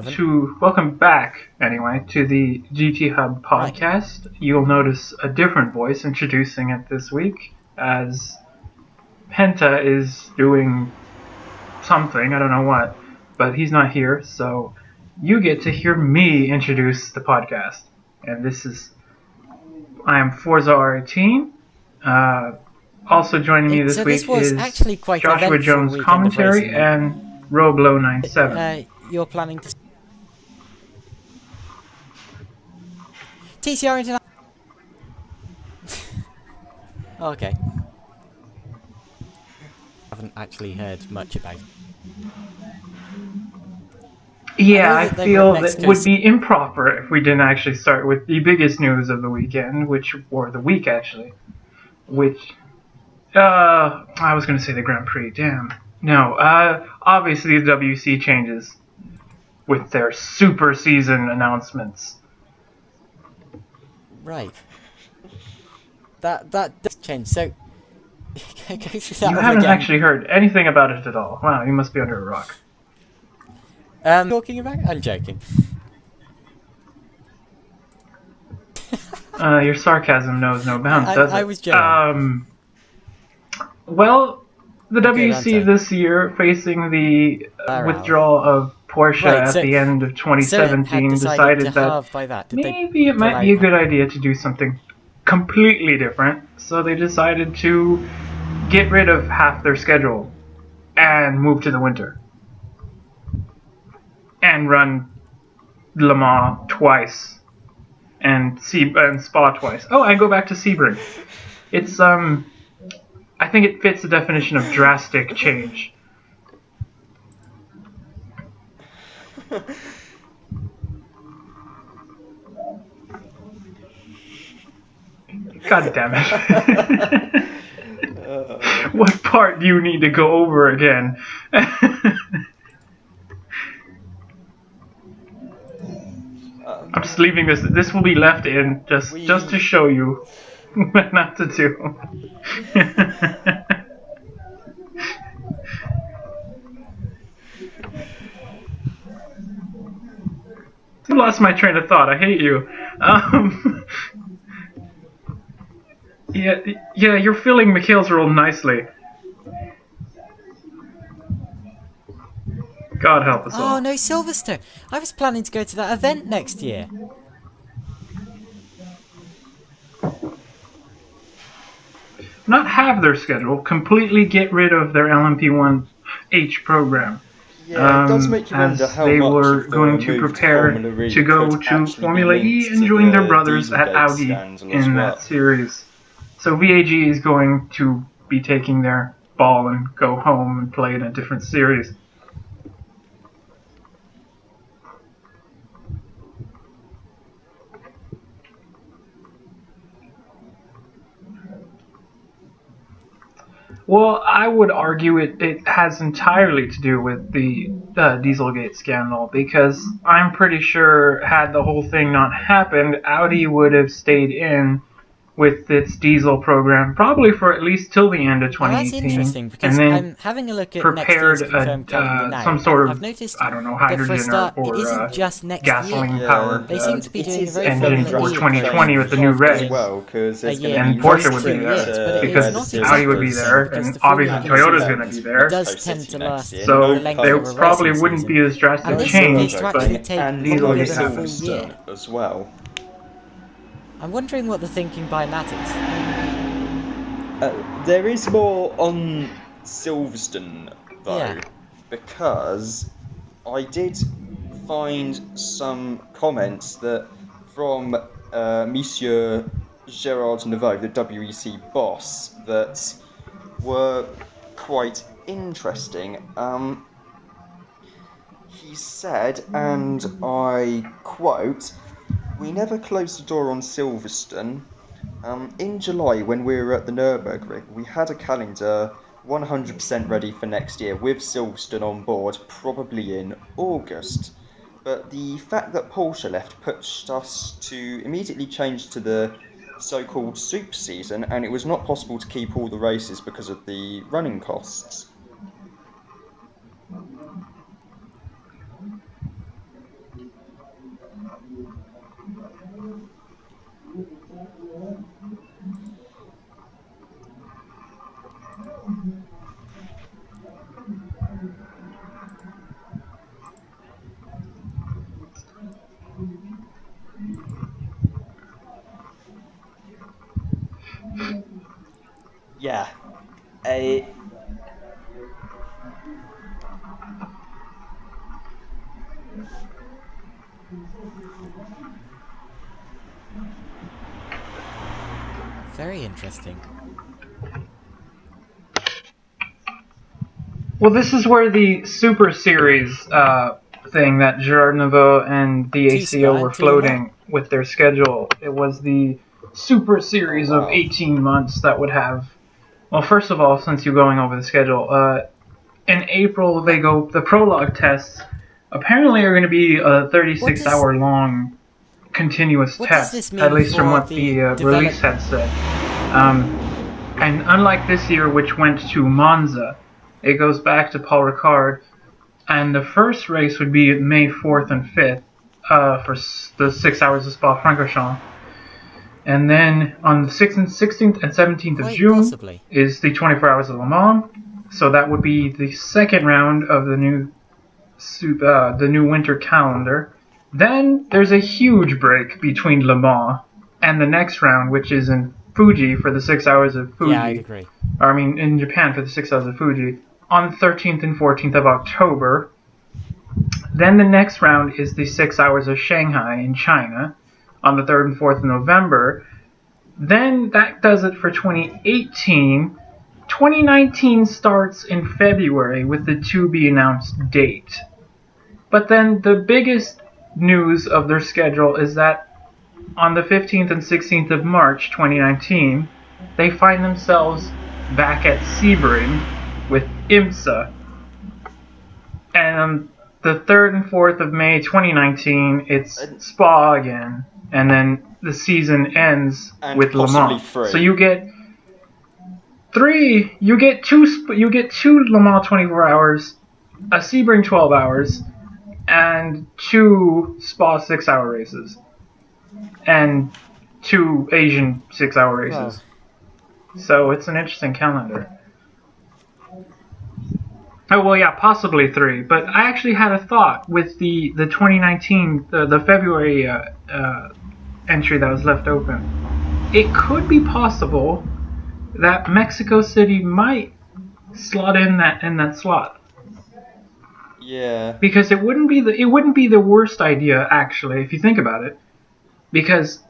Welcome back, anyway, to the GTHub Podcast. You'll notice a different voice introducing it this week, as Penta is doing something, I don't know what, but he's not here, so you get to hear me introduce the podcast. And I am Forza18. Also joining me this week is actually quite Joshua Jones Commentary and Roblo97. You're planning to TCR International. Okay. Haven't actually heard much about. Yeah, I feel that it would be improper if we didn't actually start with the biggest news of the weekend, or the week actually, I was going to say the Grand Prix, damn. No, obviously the WC changes with their super season announcements. Right. That does change, so go through that You haven't actually heard anything about it at all. Wow, you must be under a rock. Talking about? I'm joking. Your sarcasm knows no bounds, does it? I was joking. Well, the WC this year, facing the withdrawal of Porsche at the end of 2017, decided that maybe it might be a good idea to do something completely different. So they decided to get rid of half their schedule and move to the winter. And run Le Mans twice. And Spa twice. Oh, I go back to Sebring. It's, I think it fits the definition of drastic change. God damn it. What part do you need to go over again? I'm just leaving this. This will be left in just to show you what not to do. I lost my train of thought. I hate you. Yeah, you're filling Mikhail's role nicely. God help us all. Oh no, Silverstone! I was planning to go to that event next year. Not have their schedule, completely get rid of their LMP1H program. Yeah, it does make you wonder how they much were going to prepare to go to Formula E and join their brothers at Audi in that series. So VAG is going to be taking their ball and go home and play in a different series. Well, I would argue it has entirely to do with the Dieselgate scandal, because I'm pretty sure had the whole thing not happened, Audi would have stayed in with its diesel program, probably for at least till the end of 2018. Well, that's interesting, because and then I'm having a look at prepared next year's confirmed calendar now, some sort of, I've noticed I don't know, hydrogen it isn't just next gasoline year. power They seem to be doing a very engine for 2020 with the new regs. Well, and Porsche would be there, because Audi would be there, and obviously Toyota's going to be there. It does tend to last so the length there of a probably racing wouldn't season. be as drastic And a this change, is to but actually take these will longer be than a full year. as well. I'm wondering what the thinking behind that is. There is more on Silverstone, though, because I did find some comments that from Monsieur Gerard Neveu, the WEC boss, that were quite interesting. He said, and I quote, "We never closed the door on Silverstone. In July, when we were at the Nürburgring, we had a calendar 100% ready for next year with Silverstone on board, probably in August. But the fact that Porsche left pushed us to immediately change to the so-called super season, and it was not possible to keep all the races because of the running costs." Very interesting. Well, this is where the Super Series thing that Gerard Nouveau and the ACO were floating with their schedule. It was the Super Series of 18 months that would have... Well, first of all, since you're going over the schedule, in April the prologue tests apparently are going to be a 36-hour long continuous test, at least from what the release had said. And unlike this year, which went to Monza, it goes back to Paul Ricard, and the first race would be May 4th and 5th for the 6 hours of Spa-Francorchamps. And then on the 16th and 17th of June is the 24 hours of Le Mans. So that would be the second round of the new winter calendar. Then there's a huge break between Le Mans and the next round, which is in Fuji for the 6 hours of Fuji. Yeah, I agree. In Japan for the 6 hours of Fuji. On the 13th and 14th of October. Then the next round is the 6 hours of Shanghai in China on the 3rd and 4th of November. Then that does it for 2018. 2019 starts in February with the to-be-announced date. But then the biggest news of their schedule is that on the 15th and 16th of March 2019, they find themselves back at Sebring with IMSA. And on the 3rd and 4th of May 2019, it's Spa again. And then the season ends with Le Mans. So you get two Le Mans 24 hours, a Sebring 12 hours, and 2 Spa 6-hour races. And 2 Asian 6-hour races. Wow. So it's an interesting calendar. Oh, well, yeah, possibly 3. But I actually had a thought with the 2019, the February entry that was left open. It could be possible that Mexico City might slot in that slot. Yeah. Because it wouldn't be the worst idea, actually, if you think about it. Because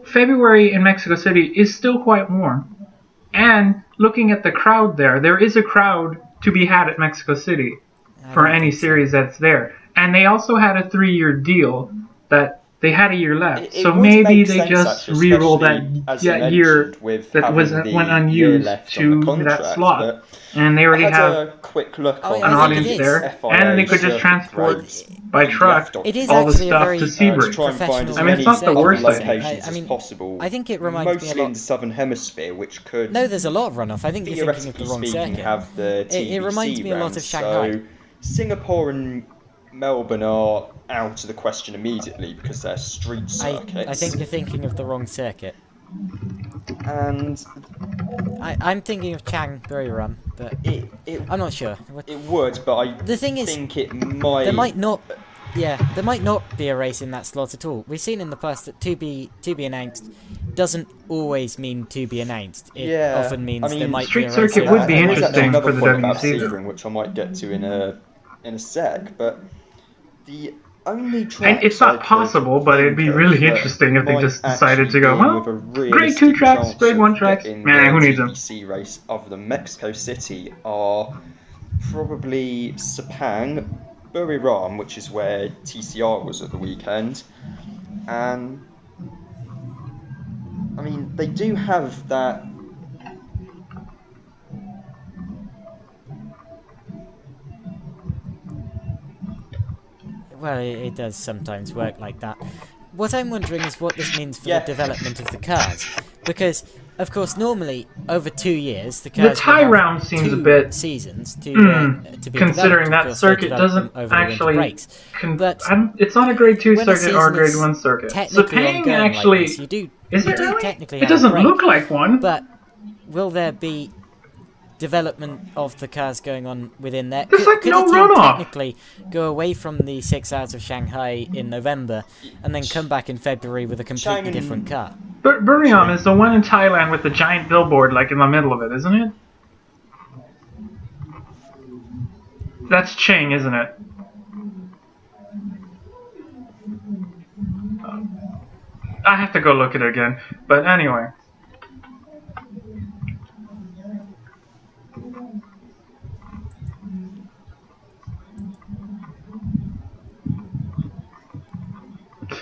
February in Mexico City is still quite warm. And looking at the crowd there is a crowd to be had at Mexico City for any series that's there. And they also had a 3-year deal that they had a year left. So maybe they just re-roll that year that went unused to that slot. And they already have a quick look an audience there. And they could just transport by truck all the stuff to Sebring. I mean, it's not the worst locations as possible. I think it reminds me a lot... Mostly in the southern hemisphere, which could... No, there's a lot of runoff. I think you're thinking of the wrong circuit. Have the it reminds me a lot of Shanghai. So Singapore and Melbourne are out of the question immediately because they're street circuits. I think you're thinking of the wrong circuit. And I'm thinking of Changbury, but I'm not sure. It would, but the thing is, it might... There might not be a race in that slot at all. We've seen in the past that to be announced doesn't always mean to be announced. It often means there might be a race. Street circuit would be interesting for the WC, which I might get to in a sec, but the only track... And it's not possible, but it'd be really interesting if they just decided to go, well, grade 2 tracks, grade 1 tracks, man, who needs them? The race other than Mexico City are probably Sepang, Buriram, which is where TCR was at the weekend, and I mean, they do have that... Well, it does sometimes work like that. What I'm wondering is what this means for the development of the cars. Because, of course, normally, over 2 years, the cars the tie round seems a bit... seasons to be considering that circuit doesn't actually... But it's not a grade 2 circuit or a grade 1 circuit. Sepang actually... Like this, is it really? It doesn't look like one. But will there be development of the cars going on within there? There's like no could runoff. Technically go away from the 6 hours of Shanghai in November and then come back in February with a completely different car? But Buriram is the one in Thailand with the giant billboard like in the middle of it, isn't it? That's Chang, isn't it? I have to go look at it again. But anyway.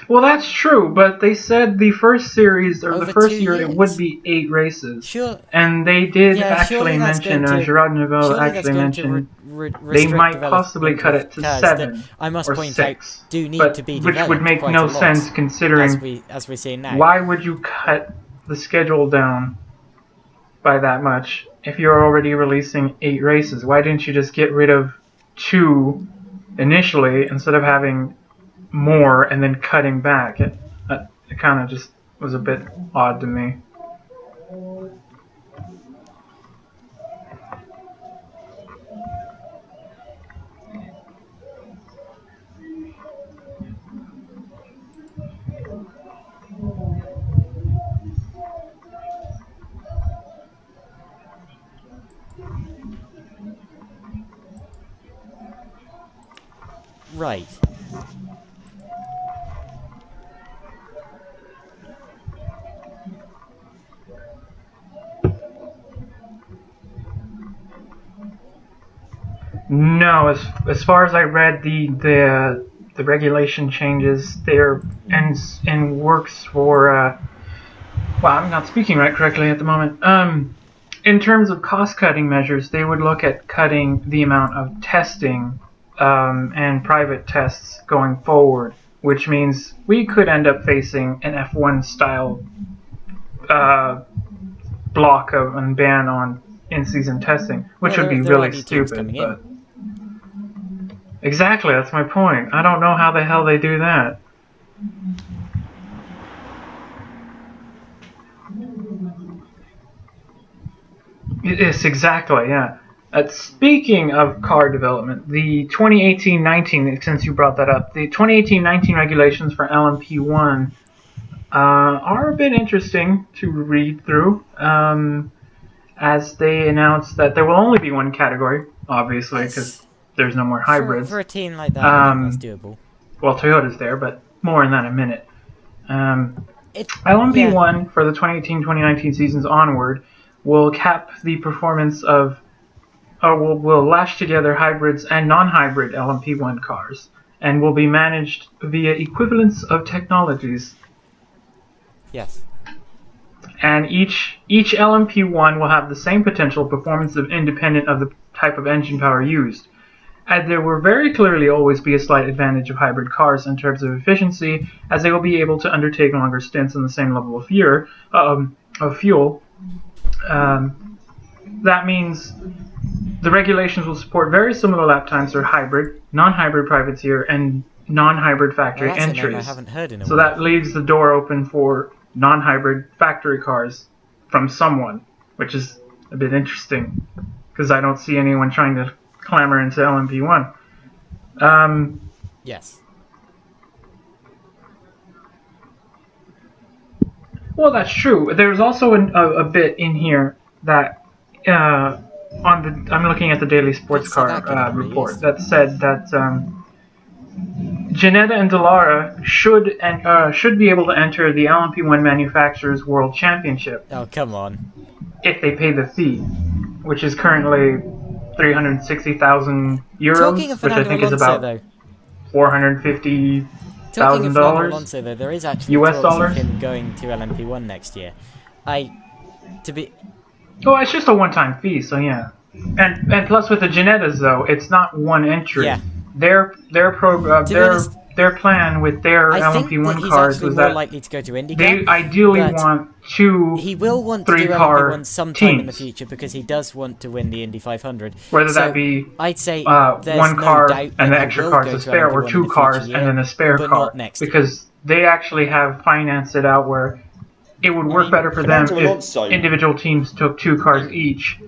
Well, that's true, but they said the first series, or Over the first 2 year, years. it would be 8 races. Sure. And they did Yeah, actually mention, Gerard Neville actually mentioned, they might possibly cut it to 7 I must or point 6, out, do need but, to be which would developed make quite no a lot, sense considering as we're seeing now. why would you cut the schedule down by that much if you're already releasing 8 races? Why didn't you just get rid of 2 initially instead of having more and then cutting back? It kind of just was a bit odd to me. Right. No, as far as I read, the regulation changes there and works for. Well, I'm not speaking right correctly at the moment. In terms of cost-cutting measures, they would look at cutting the amount of testing and private tests going forward, which means we could end up facing an F1 style block of and ban on in-season testing, which would be really stupid. But exactly, that's my point. I don't know how the hell they do that. Yes, exactly, yeah. Speaking of car development, the 2018-19, since you brought that up, the 2018-19 regulations for LMP1 are a bit interesting to read through, as they announced that there will only be one category, obviously, because there's no more hybrids. For a team like that, I think that's doable. Well, Toyota's there, but more on that in a minute. LMP1 for the 2018-2019 seasons onward will cap the performance of, will lash together hybrids and non-hybrid LMP1 cars, and will be managed via equivalence of technologies. Yes. And each LMP1 will have the same potential performance independent of the type of engine power used. And there will very clearly always be a slight advantage of hybrid cars in terms of efficiency, as they will be able to undertake longer stints on the same level of fuel. That means the regulations will support very similar lap times for hybrid, non-hybrid privateer, and non-hybrid factory entries. I haven't heard in a so while. That leaves the door open for non-hybrid factory cars from someone, which is a bit interesting, because I don't see anyone trying to clamber into LMP1. Yes. Well, that's true. There's also a bit in here that I'm looking at the Daily Sports Car report that said that Ginetta and Dallara should be able to enter the LMP1 Manufacturers World Championship. Oh, come on. If they pay the fee, which is currently 360,000 euros, which I think is about $450,000. Talking of Fernando Alonso, though, there is actually US talks dollars? of him going to LMP1 next year. Oh, it's just a one-time fee, so yeah. And plus with the Ginettas, though, it's not one entry. Yeah. Their plan with their LMP1 cars was that likely to go to IndyCar, they ideally want he will want to do LMP1 sometime in the future because he does want to win the Indy 500. Whether that be I'd say one car and the extra cars to spare, or 2 cars and then a spare car, because they actually have financed it out where it would work better for them if individual teams took 2 cars each,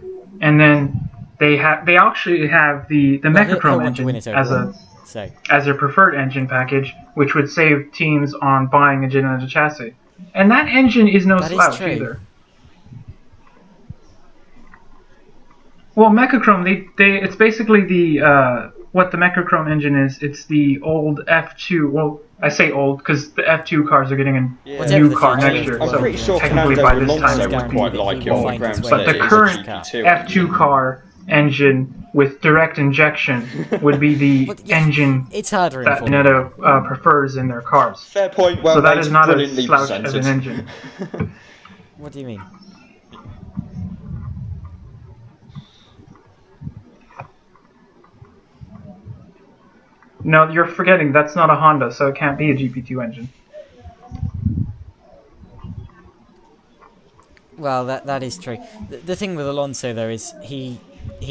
and then they actually have the Mechachrome engine as their preferred engine package, which would save teams on buying a Ginetta chassis. And that engine is no slouch either. Well, Mechachrome, it's basically the what the Mechachrome engine is, it's the old F2. Well, I say old because the F2 cars are getting a new car next year. I'm so pretty sure technically Fernando by this time Alonso it would would quite be like it old. on the grounds But that the it is a current GP2 F2 car engine with direct injection would be the engine it's harder in that Formula Netto prefers in their cars. Fair point. Well, so that made, is not a brilliantly slouch presented. of an engine. What do you mean? No, you're forgetting that's not a Honda, so it can't be a GP2 engine. Well, that is true. The thing with Alonso though is he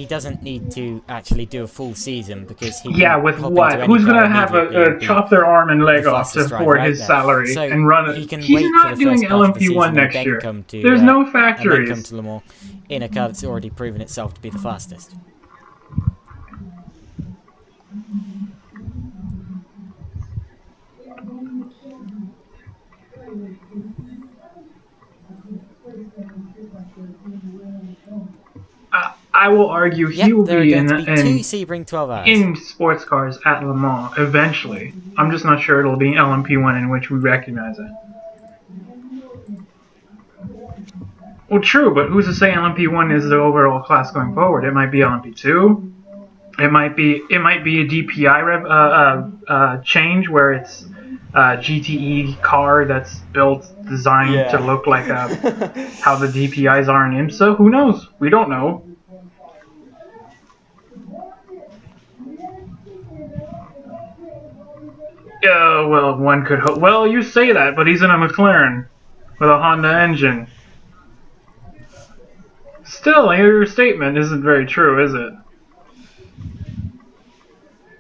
doesn't need to actually do a full season because he can with hop what? into any Who's car gonna have immediately a chop their arm and leg off to fastest afford driver his out there. salary So and run it? he can He's wait not for the doing first part of the LMP1 season next and year. then come to, There's no and then factories. come to Le Mans in a car that's already proven itself to be the fastest. I will argue he will there be are in going to be two Sebring 12 hours. in sports cars at Le Mans eventually. I'm just not sure it'll be LMP1 in which we recognize it. Well, true, but who's to say LMP1 is the overall class going forward? It might be LMP2. It might be a DPI change where it's a GTE car that's designed to look like how the DPIs are in IMSA. Who knows? We don't know. Well, one could hope. Well, you say that, but he's in a McLaren with a Honda engine. Still, your statement isn't very true, is it?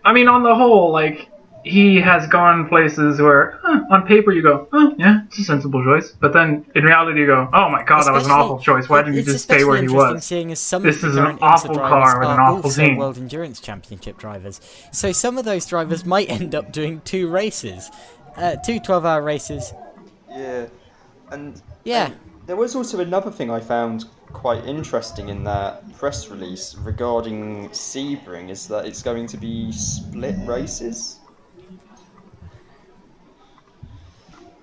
I mean, on the whole, like, he has gone places where, on paper you go, yeah, it's a sensible choice. But then, in reality you go, oh my god, that was an awful choice. Why didn't you just stay where he was? Seeing as some this of the is an current awful IMSA car with an are awful also team. World Endurance Championship drivers. So some of those drivers might end up doing two races. Two 12-hour races. Yeah. And yeah. There was also another thing I found quite interesting in that press release regarding Sebring, is that it's going to be split races.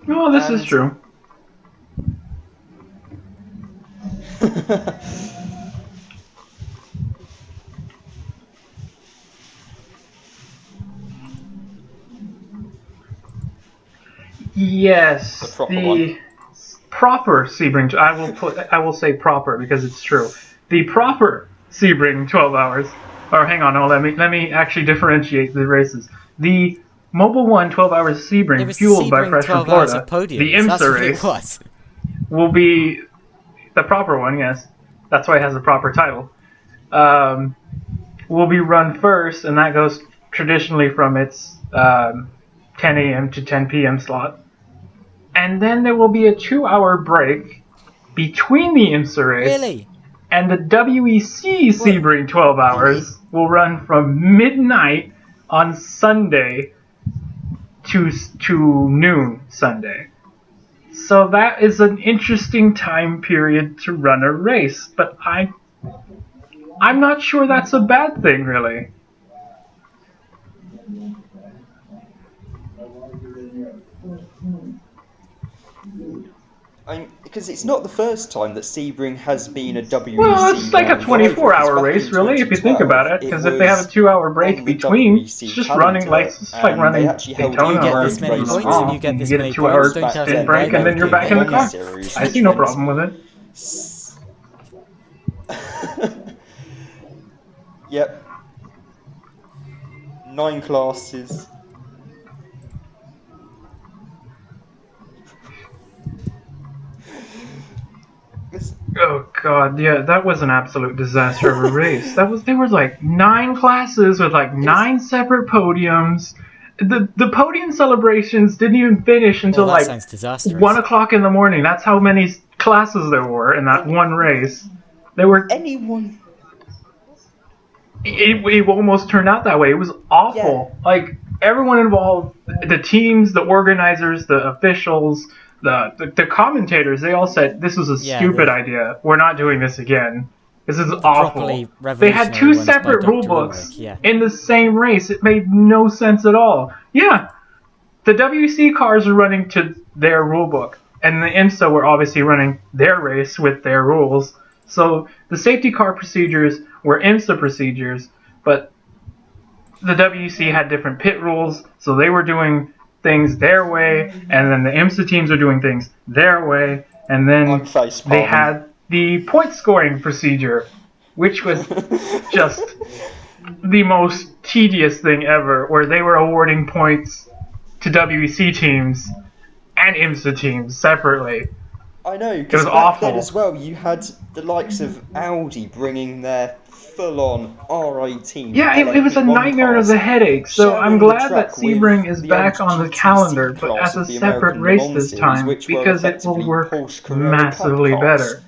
Oh, this is true. Yes, the proper Sebring. I will say proper because it's true. The proper Sebring 12 hours. Or hang on, let me actually differentiate the races. The Mobil 1 12 hours Sebring fueled by Fresh from Florida. The IMSA race will be the proper one. Yes, that's why it has a proper title. Will be run first, and that goes traditionally from its 10 a.m. to 10 p.m. slot. And then there will be a 2-hour break between the IMSA race and the WEC Sebring 12 hours will run from midnight on Sunday to noon Sunday. So that is an interesting time period to run a race, but I'm not sure that's a bad thing, really. Because it's not the first time that Sebring has been a WEC. Well, it's like a 24-hour race, really, if you think about it. Because if they have a 2-hour break between, it's just running like running Daytona. You get this many points, and you get this many 2-hour stint break, and then you're back in the car. I see no problem with it. Yep. 9 classes. Oh god, yeah, that was an absolute disaster of a race. There was like 9 classes with like 9 separate podiums. The podium celebrations didn't even finish until like 1 o'clock in the morning. That's how many classes there were in that one race. There were It almost turned out that way. It was awful. Yeah. Like everyone involved, the teams, the organizers, the officials, the commentators, they all said this was a stupid idea. We're not doing this again. This is properly awful. They had two separate rule books in the same race. It made no sense at all. Yeah, the WC cars are running to their rule book, and the IMSA were obviously running their race with their rules. So the safety car procedures were IMSA procedures, but the WC had different pit rules, so they were doing things their way, and then the IMSA teams were doing things their way, and then they had the point scoring procedure, which was just the most tedious thing ever, where they were awarding points to WEC teams and IMSA teams separately. I know, because back then as well, you had the likes of Audi bringing their full-on R18. Yeah, it was a nightmare of a headache, so I'm glad that Sebring is back on the calendar, but as a separate race this time, because it will work massively better.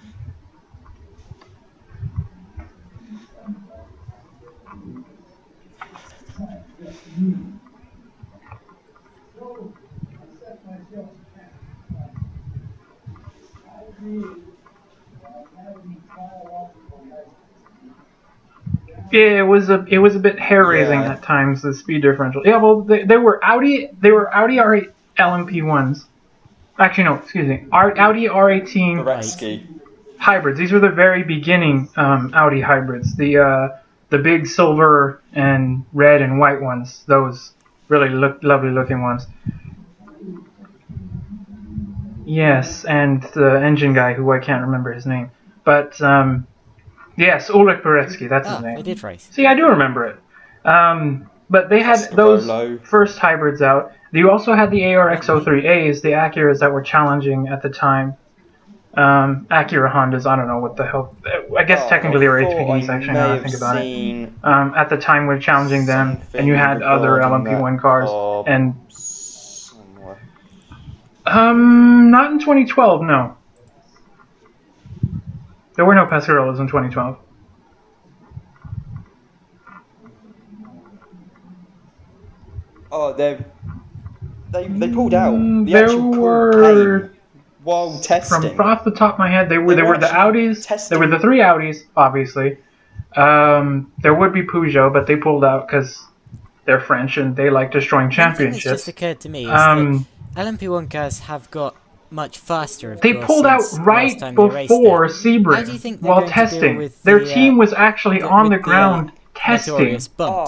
Yeah, it was a bit hair raising at times, the speed differential. Yeah, well, they were Audi R8 LMP1s. Actually, no, excuse me, Audi R18 hybrids. These were the very beginning Audi hybrids. The big silver and red and white ones. Those really lovely looking ones. Yes, and the engine guy who I can't remember his name, but yes, Ulrich Beretsky, that's his name. They did race. See, I do remember it. But they had those first hybrids out. You also had the ARX-03As, the Acuras that were challenging at the time. Acura Hondas, I don't know what the hell. I guess technically they were HPDs, actually, now I think about it. At the time, we were challenging them, and you had other LMP1 cars. And not in 2012, no. There were no Pescarollas in 2012. Oh, they pulled out. The actual were while testing. From off the top of my head, they were the Audis. Testing. There were the three Audis, obviously. There would be Peugeot, but they pulled out because they're French and they like destroying championships. What just occurred to me is that LMP1 cars have got much faster. They pulled out right before Sebring while testing. Their team was actually on the ground testing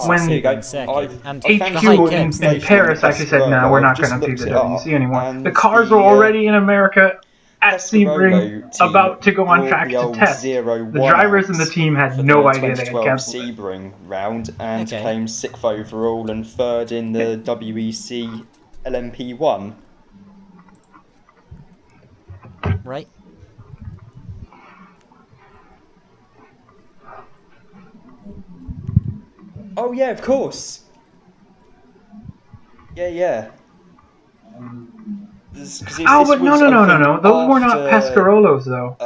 when HQ in Paris actually said, "No, we're not going to do the WC anymore." The cars were already in America at Sebring, about to go on track to test. The drivers in the team had no idea they had cancelled it. Sebring round and came 6th overall and 3rd in the WEC LMP1. Right. Oh yeah, of course. Yeah. But no. Those were not Pescarollos, though.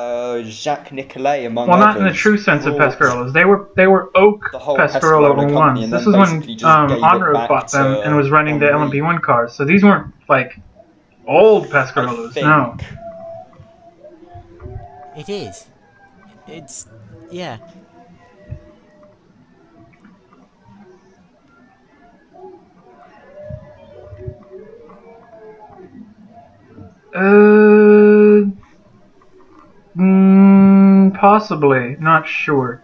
Jacques Nicolet, among others. Well, not in the true sense of Pescarollos. They were Oak Pescarollo 01s. This is when Onroad bought them and was running the LMP1 cars. So these weren't like old Pescarollos. No. It is. It's yeah. Possibly, not sure.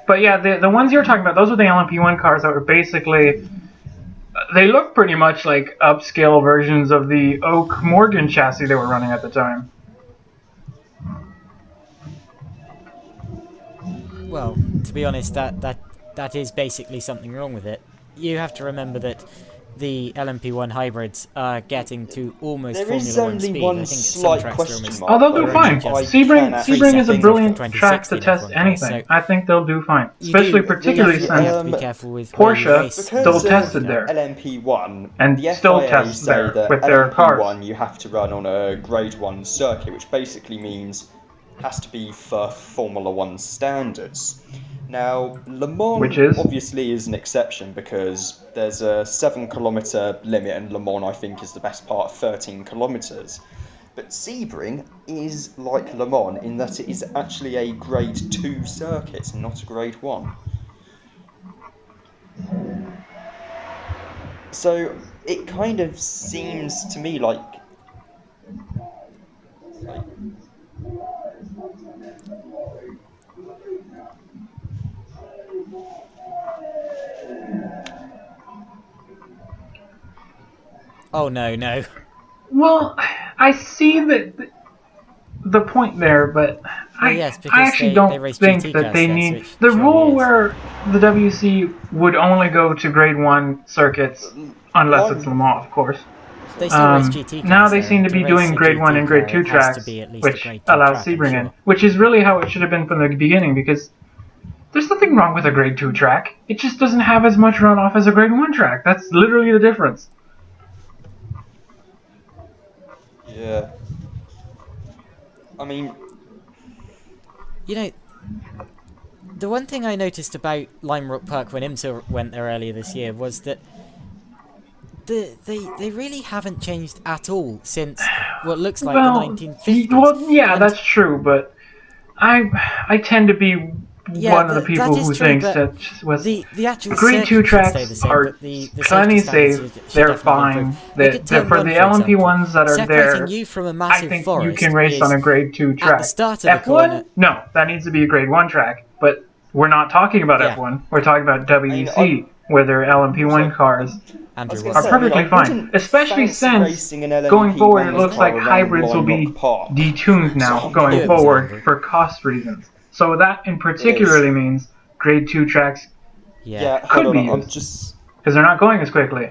But yeah, the ones you're talking about, those were the LMP1 cars that were basically, they look pretty much like upscale versions of the Oak Morgan chassis they were running at the time. Well, to be honest, that is basically something wrong with it. You have to remember that the LMP1 hybrids are getting to almost Formula 1 speed. There is only one slight question mark. Oh, they'll do fine. Sebring is a brilliant track to test anything. I think they'll do fine. Particularly since Porsche still tested there. LMP1 and still tests there with their cars. LMP1 you have to run on a Grade 1 circuit, which basically means has to be for Formula 1 standards. Now, Le Mans obviously is an exception because there's a 7-kilometre limit and Le Mans I think is the best part of 13 kilometres. But Sebring is like Le Mans in that it is actually a Grade 2 circuit, not a Grade 1. So it kind of seems to me like Oh no. Well, I see the point there, but I actually don't think that they need the rule where the WC would only go to Grade 1 circuits, unless it's Le Mans, of course. They still race GT cars, now they seem to be doing Grade 1 and Grade 2 tracks, which allows Sebring in, which is really how it should have been from the beginning, because there's nothing wrong with a Grade 2 track. It just doesn't have as much runoff as a Grade 1 track. That's literally the difference. Yeah. I mean, the one thing I noticed about Lime Rock Park when IMSA went there earlier this year was that they really haven't changed at all since what looks like the 1950s. Well, yeah, that's true, but I tend to be one of the people who thinks that the actual Grade 2 tracks are plenty safe. They're fine. For the LMP ones that are there, you from a I think you can race on a Grade 2 track. F1? No, that needs to be a Grade 1 track. But we're not talking about F1. We're talking about WEC, where they're LMP1 cars are perfectly fine. Especially since going forward, it looks like hybrids will be detuned now going forward for cost reasons. So that in particularly means Grade 2 tracks could be used, because they're not going as quickly.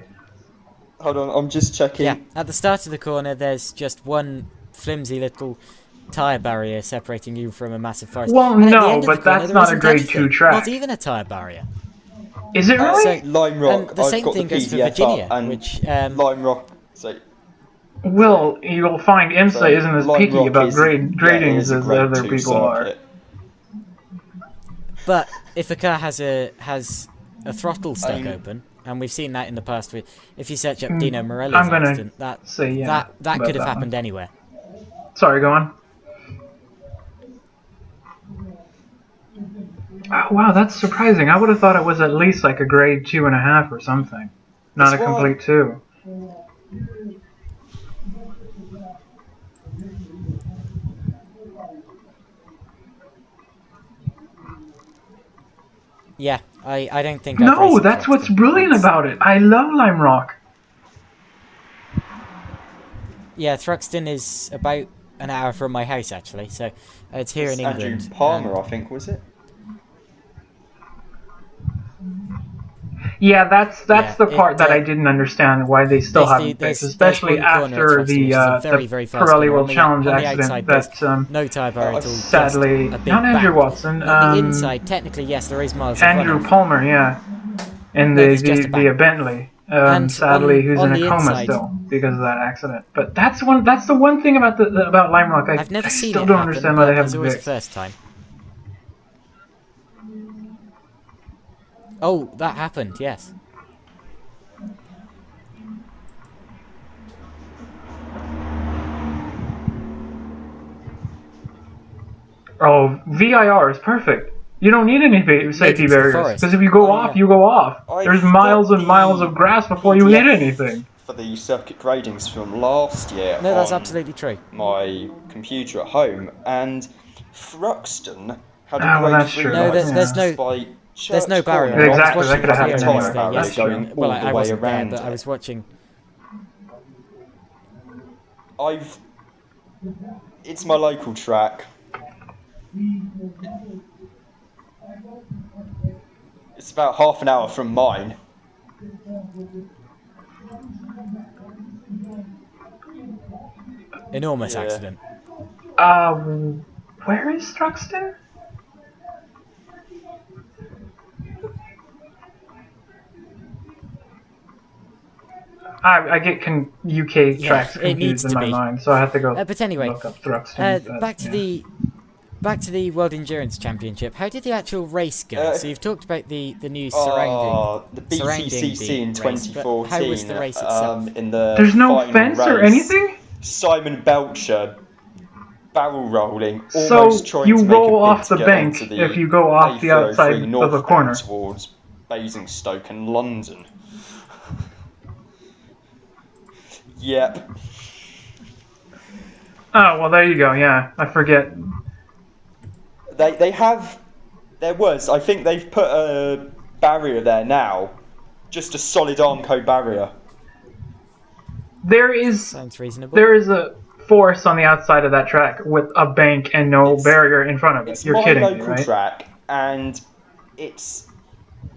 Hold on, I'm just checking. Yeah, at the start of the corner, there's just one flimsy little tyre barrier separating you from a massive forest. Well, no, but that's not a Grade 2 track. Not even a tyre barrier. Is it really? Lime Rock, the same thing goes for Virginia, which... Lime Rock, Well, you'll find IMSA isn't as picky about gradings as the other people are. But if a car has a throttle stuck open, and we've seen that in the past, if you search up Dino Morelli's accident, that could have happened anywhere. Sorry, go on. Oh, wow, that's surprising. I would have thought it was at least like a Grade 2.5 or something, not a complete 2. Yeah, I don't think... No, that's what's brilliant about it. I love Lime Rock. Yeah, Thruxton is about an hour from my house, actually, so it's here in England. Andrew Palmer, I think, was it? Yeah, that's the part that I didn't understand why they still haven't fixed, especially after the Pirelli World Challenge accident that no tyre barrier at all. Sadly, not Andrew Watson. On the inside, technically, yes, there is miles. Andrew Palmer, yeah, in the Bentley. Sadly, who's in a coma still because of that accident. But that's the one thing about Lime Rock. I've never seen still it don't happen, understand why they haven't fixed. It's always fixed. the first time. Oh, that happened. Yes. Oh, VIR is perfect. You don't need any safety barriers, because if you go off, you go off. There's miles and miles of grass before you hit anything. For the circuit gradings from last year. No, that's absolutely true. My computer at home, and Thruxton had a Grade 3 No, there's no barrier. Exactly, that could have happened anywhere. Well, I wasn't there, but I was watching. It's my local track. It's about half an hour from mine. Enormous accident. Where is Thruxton? I get UK tracks confused in my mind, so I have to go but anyway, look up Thruxton. Back to the World Endurance Championship. How did the actual race go? So you've talked about the new surrounding the BCCC in 2014. How was the race itself? In the There's no final fence or race, anything? Simon Belcher barrel rolling, So almost trying you to make roll a bid off to the get bank onto the if you go off the outside A303 of a northbound corner. towards Basingstoke and London. Yep. Oh, well, there you go, yeah. I forget. They have... There was, I think they've put a barrier there now. Just a solid Armco barrier. Sounds reasonable. There is a force on the outside of that track with a bank and no barrier in front of it. You're kidding me, right? It's my local track, and it's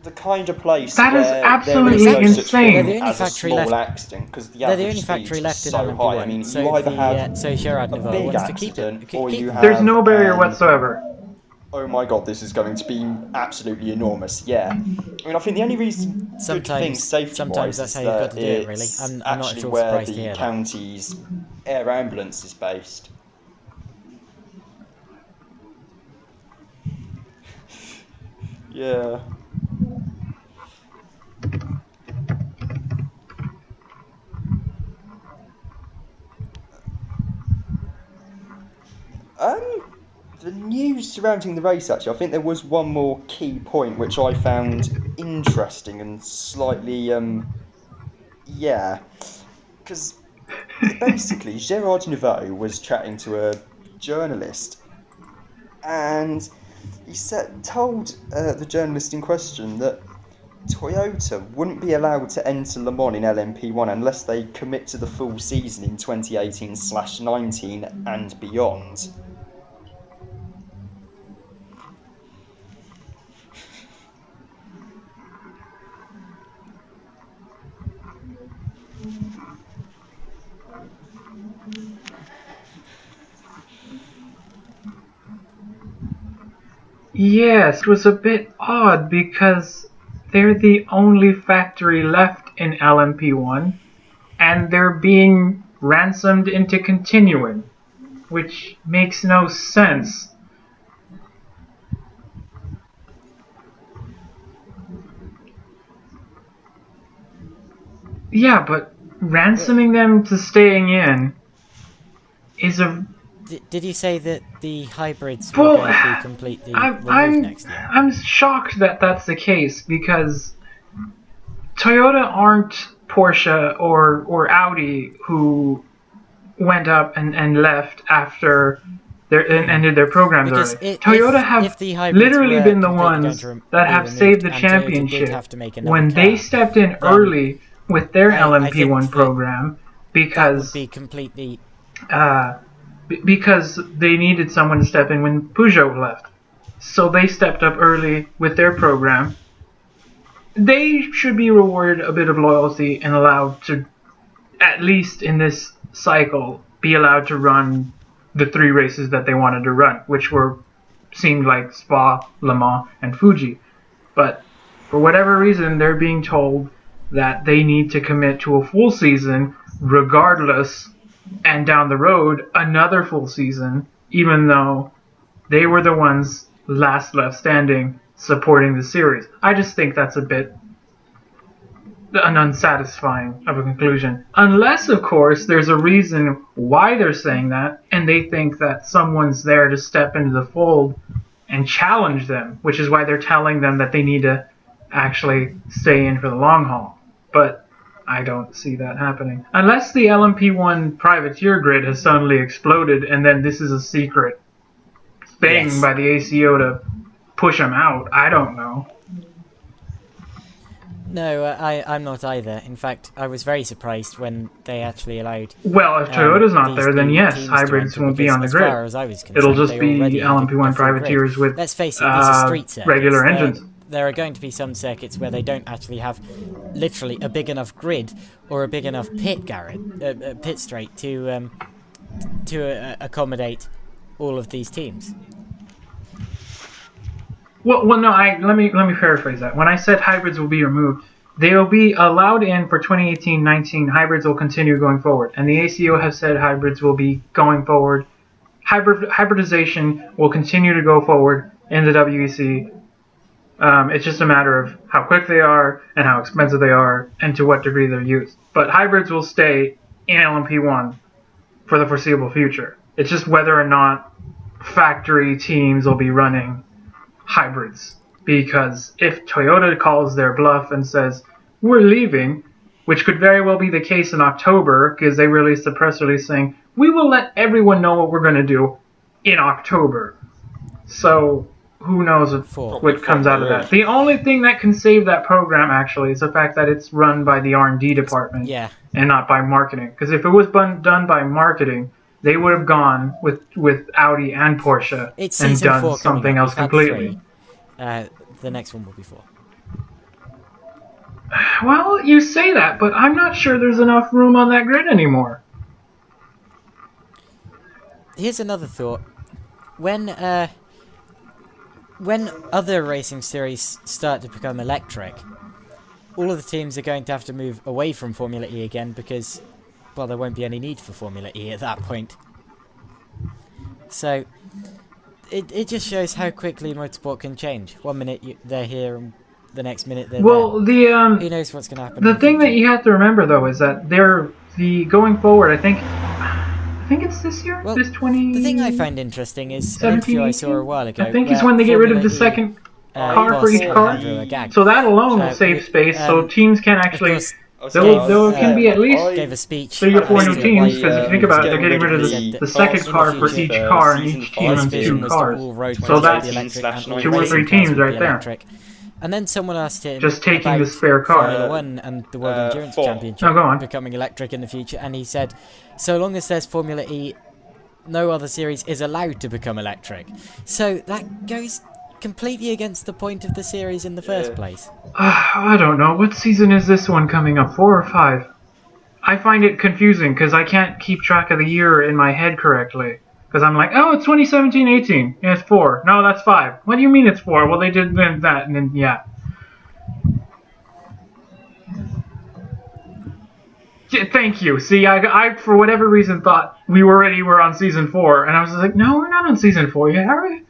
the kind of place that where is absolutely there is no insane. such thing as a small accident, because the average speed is so high. I mean, you either have a big accident, or you have... There's no barrier whatsoever. Oh my god, this is going to be absolutely enormous, yeah. I mean, I think the only reason good thing safety-wise that's is how you've got that to do it, really. it's I'm not actually at all where surprised to the hear that. county's air ambulance is based. Yeah. The news surrounding the race, actually, I think there was one more key point which I found interesting and slightly, yeah. Because basically, Gerard Nouveau was chatting to a journalist, and he told the journalist in question that Toyota wouldn't be allowed to enter Le Mans in LMP1 unless they commit to the full season in 2018/19 and beyond. Yes, it was a bit odd because they're the only factory left in LMP1, and they're being ransomed into continuing, which makes no sense. Yeah, but ransoming them to staying in is a... Did you say that the hybrids were going to be completely removed next year? I'm shocked that that's the case, because Toyota aren't Porsche or Audi, who went up and left after ended their programs early. Toyota have literally been the ones that have saved the championship when they stepped in early with their LMP1 program, because that would be completely... because they needed someone to step in when Peugeot left. So they stepped up early with their program. They should be rewarded a bit of loyalty and allowed to, at least in this cycle, be allowed to run the 3 races that they wanted to run, which seemed like Spa, Le Mans, and Fuji. But for whatever reason, they're being told that they need to commit to a full season regardless, and down the road another full season, even though they were the ones last left standing supporting the series. I just think that's a bit unsatisfying of a conclusion. Unless, of course, there's a reason why they're saying that, and they think that someone's there to step into the fold and challenge them, which is why they're telling them that they need to actually stay in for the long haul. But I don't see that happening. Unless the LMP1 privateer grid has suddenly exploded, and then this is a secret thing by the ACO to push them out. I don't know. No, I'm not either. In fact, I was very surprised when they actually allowed... Well, if Toyota's not there, then yes, hybrids won't be on the grid. As far as it'll just be LMP1 privateers with Let's face it, these are street circuits. Regular engines. There are going to be some circuits where they don't actually have literally a big enough grid or a big enough pit straight to accommodate all of these teams. Well, no. Let me paraphrase that. When I said hybrids will be removed, they will be allowed in for 2018-19. Hybrids will continue going forward, and the ACO has said hybrids will be going forward. Hybridization will continue to go forward in the WEC. It's just a matter of how quick they are and how expensive they are and to what degree they're used. But hybrids will stay in LMP1 for the foreseeable future. It's just whether or not factory teams will be running hybrids. Because if Toyota calls their bluff and says, we're leaving, which could very well be the case in October, because they released a press release saying, we will let everyone know what we're going to do in October. So who knows what comes out of that. The only thing that can save that program, actually, is the fact that it's run by the R&D department and not by marketing. Because if it was done by marketing, they would have gone with Audi and Porsche and done something else completely. The next one will be 4. Well, you say that, but I'm not sure there's enough room on that grid anymore. Here's another thought. When other racing series start to become electric, all of the teams are going to have to move away from Formula E again because, well, there won't be any need for Formula E at that point. So, it just shows how quickly motorsport can change. 1 minute they're here, and the next minute they're there. Who knows what's going to happen? The thing that you have to remember, though, is that going forward, I think it's this year? Well, this 20... The thing I find interesting is an interview I saw a while ago. I think it's when they get rid of the second car for each car. So that alone will save space, so teams can actually... There can be at least gave a speech 3 or 4 new teams, because if you think about it, they're getting rid of the second car for each car, and each team owns 2 cars. So that's 2 or 3 teams right there. And then someone asked him just taking the spare car. Formula 1 and the World Endurance Championship becoming electric in the future, and he said, so long as there's Formula E, no other series is allowed to become electric. So that goes completely against the point of the series in the first place. I don't know. What season is this one coming up? 4 or 5? I find it confusing because I can't keep track of the year in my head correctly. Because I'm like, oh, it's 2017-18. Yeah, it's 4. No, that's 5. What do you mean it's 4? Well, they did that, and then, yeah. Thank you. See, I for whatever reason thought we already were on season 4, and I was like, no, we're not on season 4 yet, are we?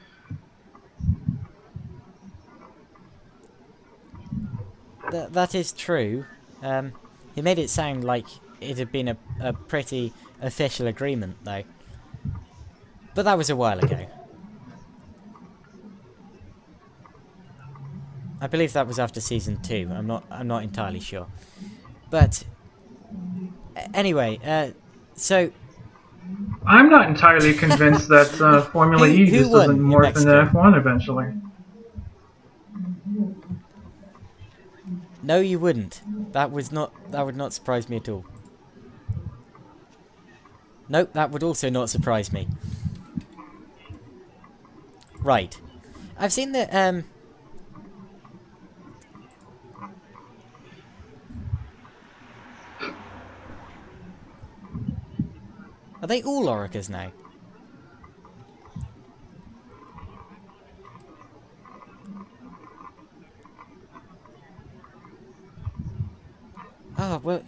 That is true. He made it sound like it had been a pretty official agreement, though. But that was a while ago. I believe that was after season 2. I'm not entirely sure. But anyway, so I'm not entirely convinced that Formula E just doesn't morph into F1 eventually. No, you wouldn't. That would not surprise me at all. Nope, that would also not surprise me. Right. I've seen that, are they all Oricas now? Oh, well...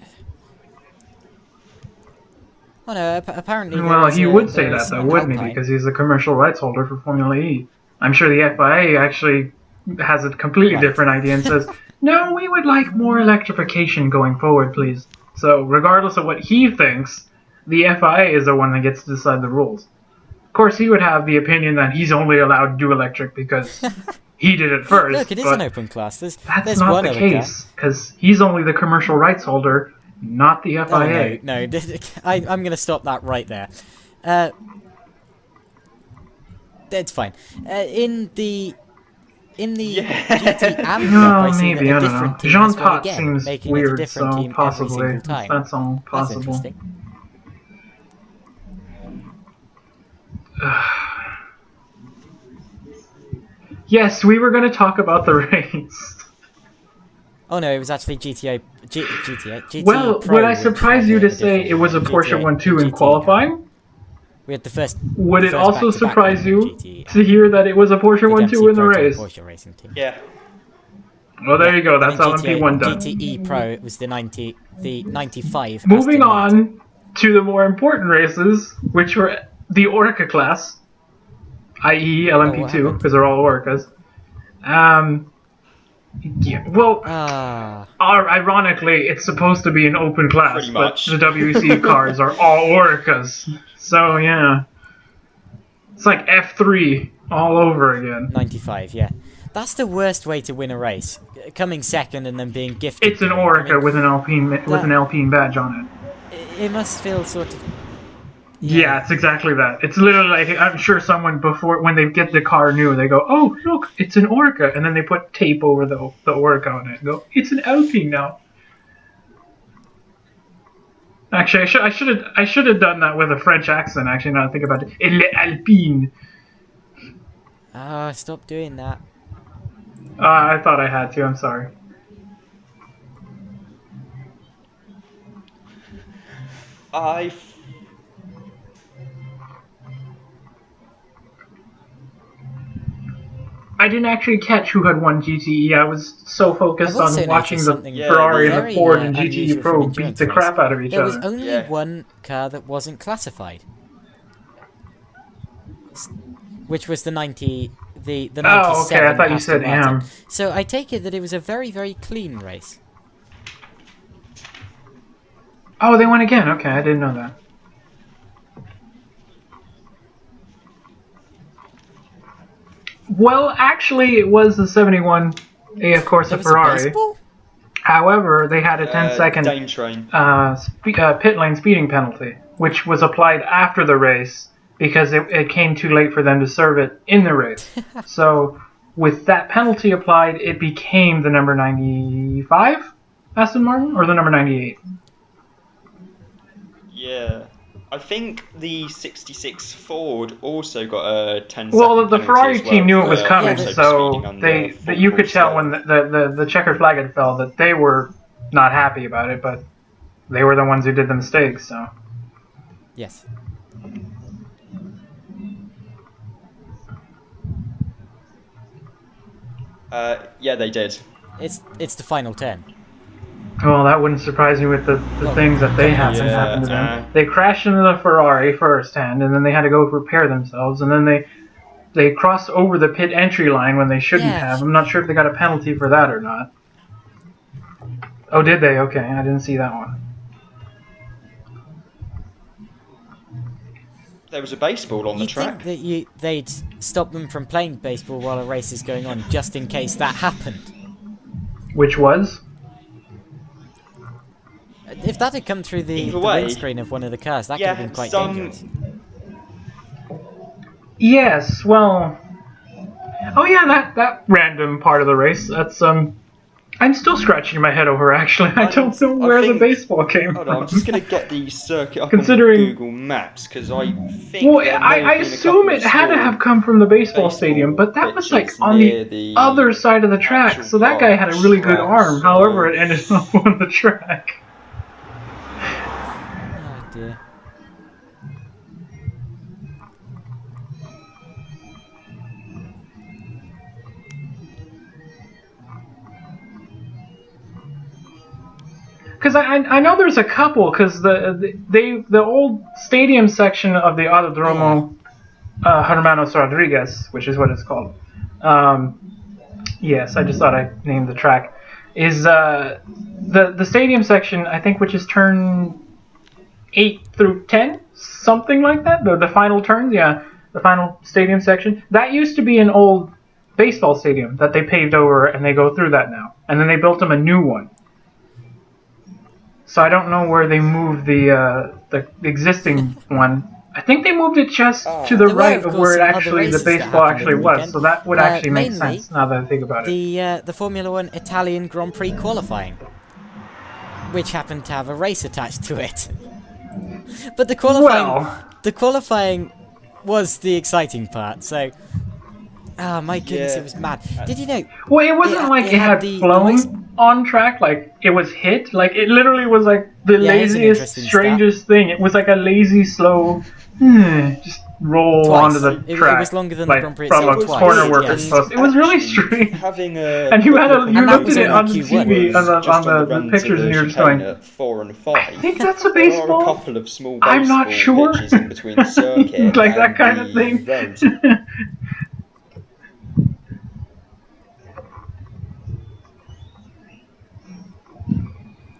Oh no, apparently... Well, he would say that though, wouldn't he? Because he's the commercial rights holder for Formula E. I'm sure the FIA actually has a completely different idea and says, no, we would like more electrification going forward, please. So, regardless of what he thinks, the FIA is the one that gets to decide the rules. Of course, he would have the opinion that he's only allowed to do electric because he did it first. Look, it is an open class. There's not the case, because he's only the commercial rights holder, not the FIA. Oh, no. I'm going to stop that right there. It's fine. In the GT and Cup, I see that a different team Jean has gone Tot again, seems making weird, it a different team possibly. every single time. That's all possible. That's interesting. Yes, we were going to talk about the race. Oh no, it was actually GT well, Pro, would I surprise you to say it was a Porsche 1-2 in qualifying? We had the first. Would it also surprise you to hear that it was a Porsche 1-2 in the race? Porsche racing team. Yeah. Well, there you go. That's LMP1 done. GTE Pro, it was the 95. Moving on to the more important races, which were the Orca class, i.e. LMP2, because they're all Orcas. Yeah, well, ironically, it's supposed to be an open class, but the WEC cars are all Oricas. So, yeah. It's like F3 all over again. 95, yeah. That's the worst way to win a race. Coming second and then being gifted. It's an Orica with an Alpine badge on it. It must feel sort of... Yeah, it's exactly that. It's literally like, I'm sure someone before, when they get the car new, they go, oh, look, it's an Orica. And then they put tape over the Orica on it and go, it's an Alpine now. Actually, I should have done that with a French accent, actually, now I think about it. Alpine. Stop doing that. I thought I had to, I'm sorry. I didn't actually catch who had won GTE. I was so focused on watching the Ferrari and the Ford and GTE Pro beat the crap out of each other. There was only one car that wasn't classified, which was the 97. Oh, okay. I thought you said AM. So I take it that it was a very, very clean race. Oh, they won again. Okay, I didn't know that. Well, actually, it was the 71 AF Corsa Ferrari. However, they had a 10-second pit lane speeding penalty, which was applied after the race because it came too late for them to serve it in the race. So, with that penalty applied, it became the number 95 Aston Martin, or the number 98? Yeah. I think the 66 Ford also got a 10-second Well, the Ferrari team team knew it was coming, so you could tell when the checkered flag had fell that they were not happy about it, but they were the ones who did the mistakes, so... Yes. Yeah, they did. It's the final 10. Well, that wouldn't surprise me with the things that they happened to them. They crashed into the Ferrari firsthand, and then they had to go repair themselves, and then they crossed over the pit entry line when they shouldn't have. I'm not sure if they got a penalty for that or not. Oh, did they? Okay, I didn't see that one. There was a baseball on the track. You'd think that they'd stop them from playing baseball while a race is going on, just in case that happened. Which was? If that had come through the windscreen of one of the cars, that could have been quite dangerous. Yes, well... Oh yeah, that random part of the race, that's, I'm still scratching my head over, actually. I don't know where the baseball came from. I'm just going to get the circuit up on Google Maps, because I think... Well, I assume it had to have come from the baseball stadium, but that was, like, on the other side of the track, so that guy had a really good arm. However, it ended up on the track. Oh, dear. Because I know there's a couple, because the old stadium section of the Autodromo Hermanos Rodriguez, which is what it's called. Yes, I just thought I'd name the track. Is the stadium section, I think, which is turn 8 through 10, something like that. The final turns, yeah, the final stadium section. That used to be an old baseball stadium that they paved over, and they go through that now. And then they built them a new one. So I don't know where they moved the existing one. I think they moved it just to the right of where the baseball actually was. So that would actually make sense now that I think about it. The Formula 1 Italian Grand Prix qualifying, which happened to have a race attached to it. But the qualifying was the exciting part. So, my goodness, it was mad. Did you know? Well, it wasn't it had flown on track, like it was hit. Like it literally was like the laziest, strangest thing. It was like a lazy, slow, just roll onto the track. It was longer than the Grand Prix from a corner worker's post. It was really strange. And you looked at it on the TV on the pictures, and you were just going, at 4 and 5. I think that's a baseball. There are a couple of small baseball I'm not sure. pitches in between the circuit like that kind of thing.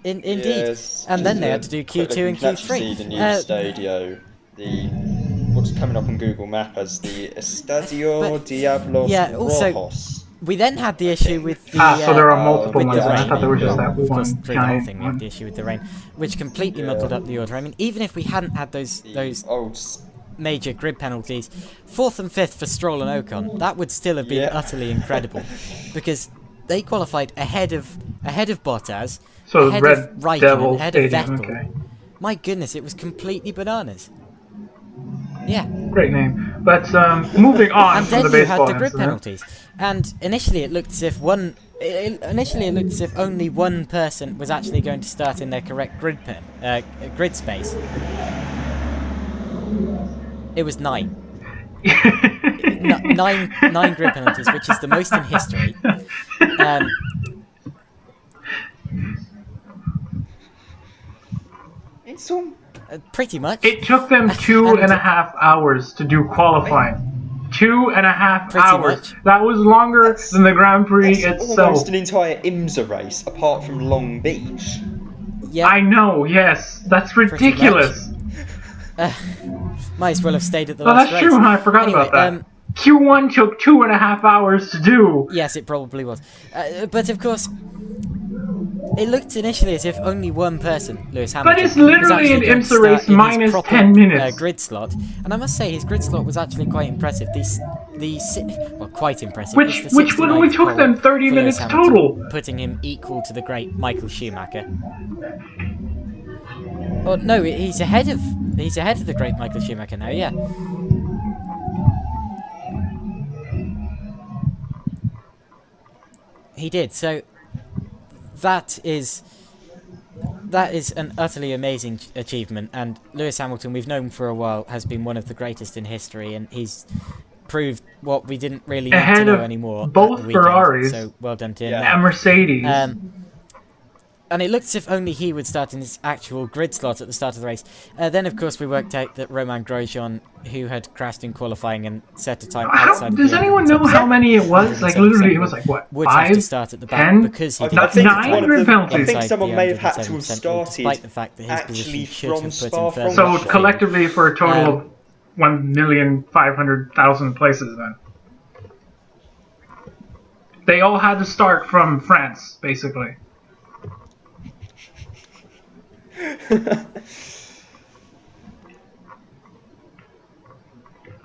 Indeed. Yes, and then they had to do Q2 and Q3. See the new stadio, what's coming up on Google Map as the Estadio Diablos Rojos. We then had the issue with the... so there are multiple ones. I thought there was just that one. Of course, through the whole thing, we had the issue with the rain, which completely muddled up the order. I mean, even if we hadn't had those major grid penalties, 4th and 5th for Stroll and Ocon, that would still have been utterly incredible, because they qualified ahead of Bottas, ahead of Raikkonen, ahead of Vettel. Okay. My goodness, it was completely bananas. Yeah. Great name. But moving on and from the baseball then you had the grid incident. penalties. And initially it looked as if only one person was actually going to start in their correct grid space. It was 9. 9 grid penalties, which is the most in history. It's all... pretty much. It took them 2.5 hours to do qualifying. 2.5 hours. Much. That was longer than the Grand Prix itself. Almost an entire IMSA race, apart from Long Beach. Yeah. I know. Yes, that's ridiculous. Might as well have stayed at the last race. That's true. I forgot about that. Q1 took 2.5 hours to do. Yes, it probably was. But of course, it looked initially as if only one person, Lewis Hamilton, but it's literally an IMSA race minus 10 minutes. Grid slot, and I must say his grid slot was actually quite impressive. Quite impressive. Which would only took them 30 minutes total, putting him equal to the great Michael Schumacher. Oh no, he's ahead of the great Michael Schumacher now. Yeah. He did. So that is an utterly amazing achievement, and Lewis Hamilton, we've known for a while, has been one of the greatest in history, and he's proved what we didn't really need to know anymore. Both Ferraris, so well done to him. And Mercedes. And it looked as if only he would start in his actual grid slot at the start of the race. Then, of course, we worked out that Romain Grosjean, who had crashed in qualifying and set a time outside of the does anyone know how many it was? Like, literally, it was like, what, would 5, have to start at the back 10? Because he I think 9 grid penalties. I think someone may have had to have started despite the fact that his position should have put him further. So collectively for a total of 1,500,000 places then. They all had to start from France, basically.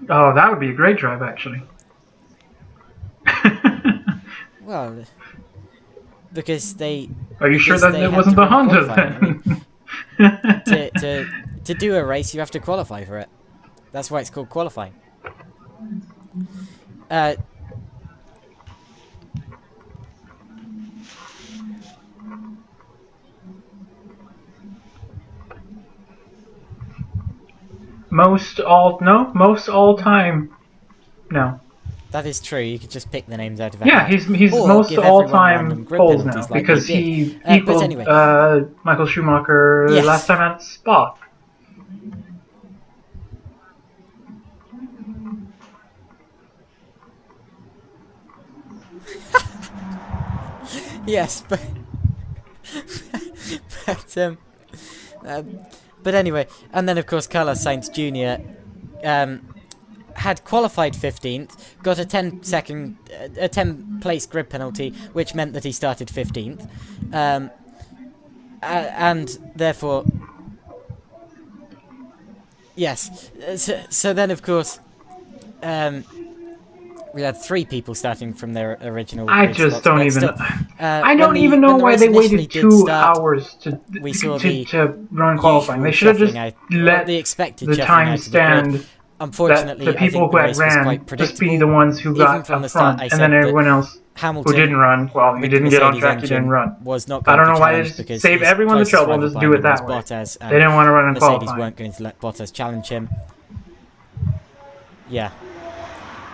Oh, that would be a great drive, actually. Well, because they... Are you sure that it wasn't the Honda then? I mean, to do a race, you have to qualify for it. That's why it's called qualifying. Most all time. No. That is true. You could just pick the names out of it. Yeah, he's most all time poles now like because he equaled anyway. Michael Schumacher last time at Spa. Yes, but anyway, and then of course Carlos Sainz Jr. Had qualified 15th, got a 10 place grid penalty, which meant that he started 15th, and therefore, yes. So then of course, we had 3 people starting from their original. I just don't even. I don't even know why they waited 2 hours to run qualifying. They should have just let the time stand. Unfortunately, the people who had ran just be the ones who got up front, and then everyone else who didn't run. Well, he didn't get on track. He didn't run. I don't know why they just save everyone the trouble and just do it that way. They didn't want to run in qualifying. Mercedes weren't going to let Bottas challenge him. Yeah.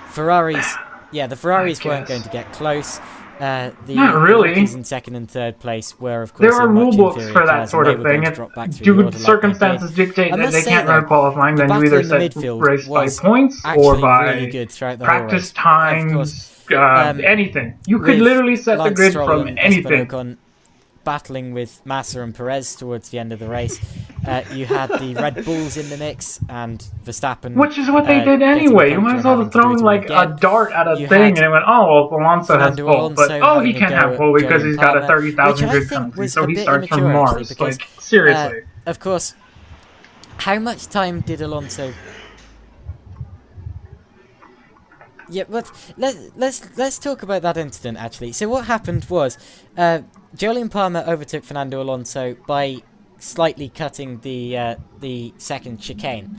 Ferraris, the Ferraris weren't going to get close. Not really. The in second and third place were, of course, there are rule books for that sort of thing. If circumstances dictate that they can't run qualifying, then you either set race by points or by practice times, anything. You could literally set the grid from anything. battling with Massa and Perez towards the end of the race. You had the Red Bulls in the mix and Verstappen. Which is what they did anyway. You might as well have thrown like a dart at a thing and it went, oh, well, Alonso has pole. But, he can't have pole because he's got a 30,000 grid penalty. So he starts from Mars. Because, like, seriously. Of course, how much time did Alonso... Yeah, but let's talk about that incident, actually. So what happened was, Jolyon Palmer overtook Fernando Alonso by slightly cutting the second chicane.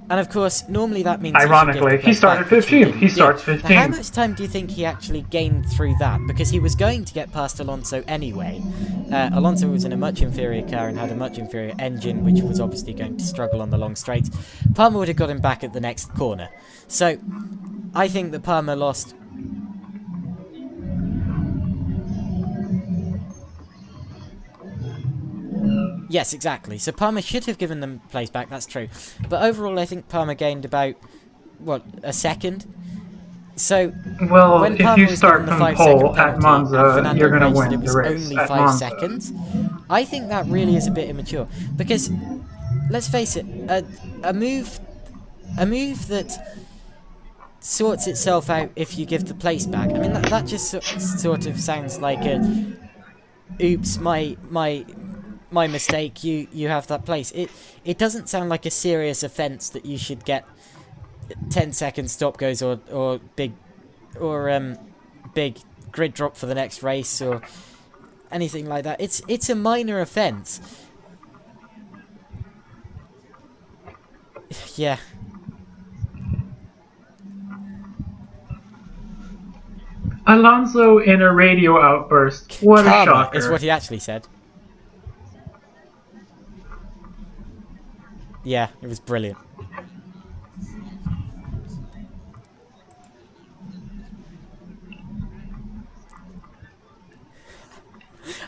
And of course, normally that means... Ironically, he started 15th. He starts 15th. How much time do you think he actually gained through that? Because he was going to get past Alonso anyway. Alonso was in a much inferior car and had a much inferior engine, which was obviously going to struggle on the long straights. Palmer would have got him back at the next corner. So, I think that Palmer lost... Yes, exactly. So Palmer should have given them place back, that's true. But overall, I think Palmer gained about, a second? So, well, if you start from pole at Monza, you're going to win the race only at 5 Monza. seconds. I think that really is a bit immature. Because, let's face it, a move that sorts itself out if you give the place back. I mean, that just sort of sounds like a, oops, my mistake, you have that place. It doesn't sound like a serious offence that you should get 10-second stop goes or big grid drop for the next race or anything like that. It's a minor offence. Yeah. Alonso in a radio outburst. What a shocker. Is what he actually said. Yeah, it was brilliant.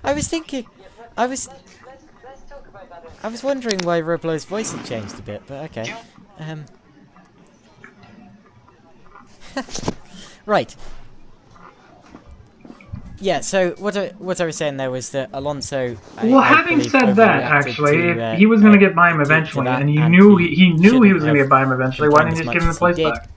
I was wondering why Roblo's voice had changed a bit, but okay. Right. Yeah, so what I was saying there was that Alonso... Well, having said that, actually, if he was going to get by him eventually, and he knew he was going to get by him eventually, why didn't he just give him the place back?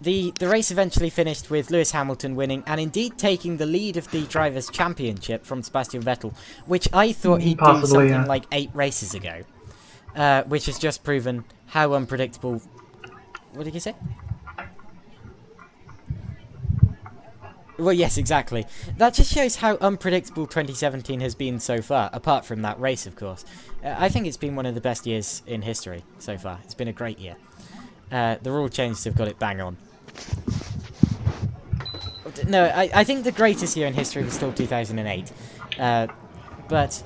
The race eventually finished with Lewis Hamilton winning, and indeed taking the lead of the Drivers' Championship from Sebastian Vettel, which I thought he'd do something like 8 races ago, which has just proven how unpredictable... What did you say? Well, yes, exactly. That just shows how unpredictable 2017 has been so far, apart from that race, of course. I think it's been one of the best years in history so far. It's been a great year. The rule changes have got it bang on. No, I think the greatest year in history was still 2008. But...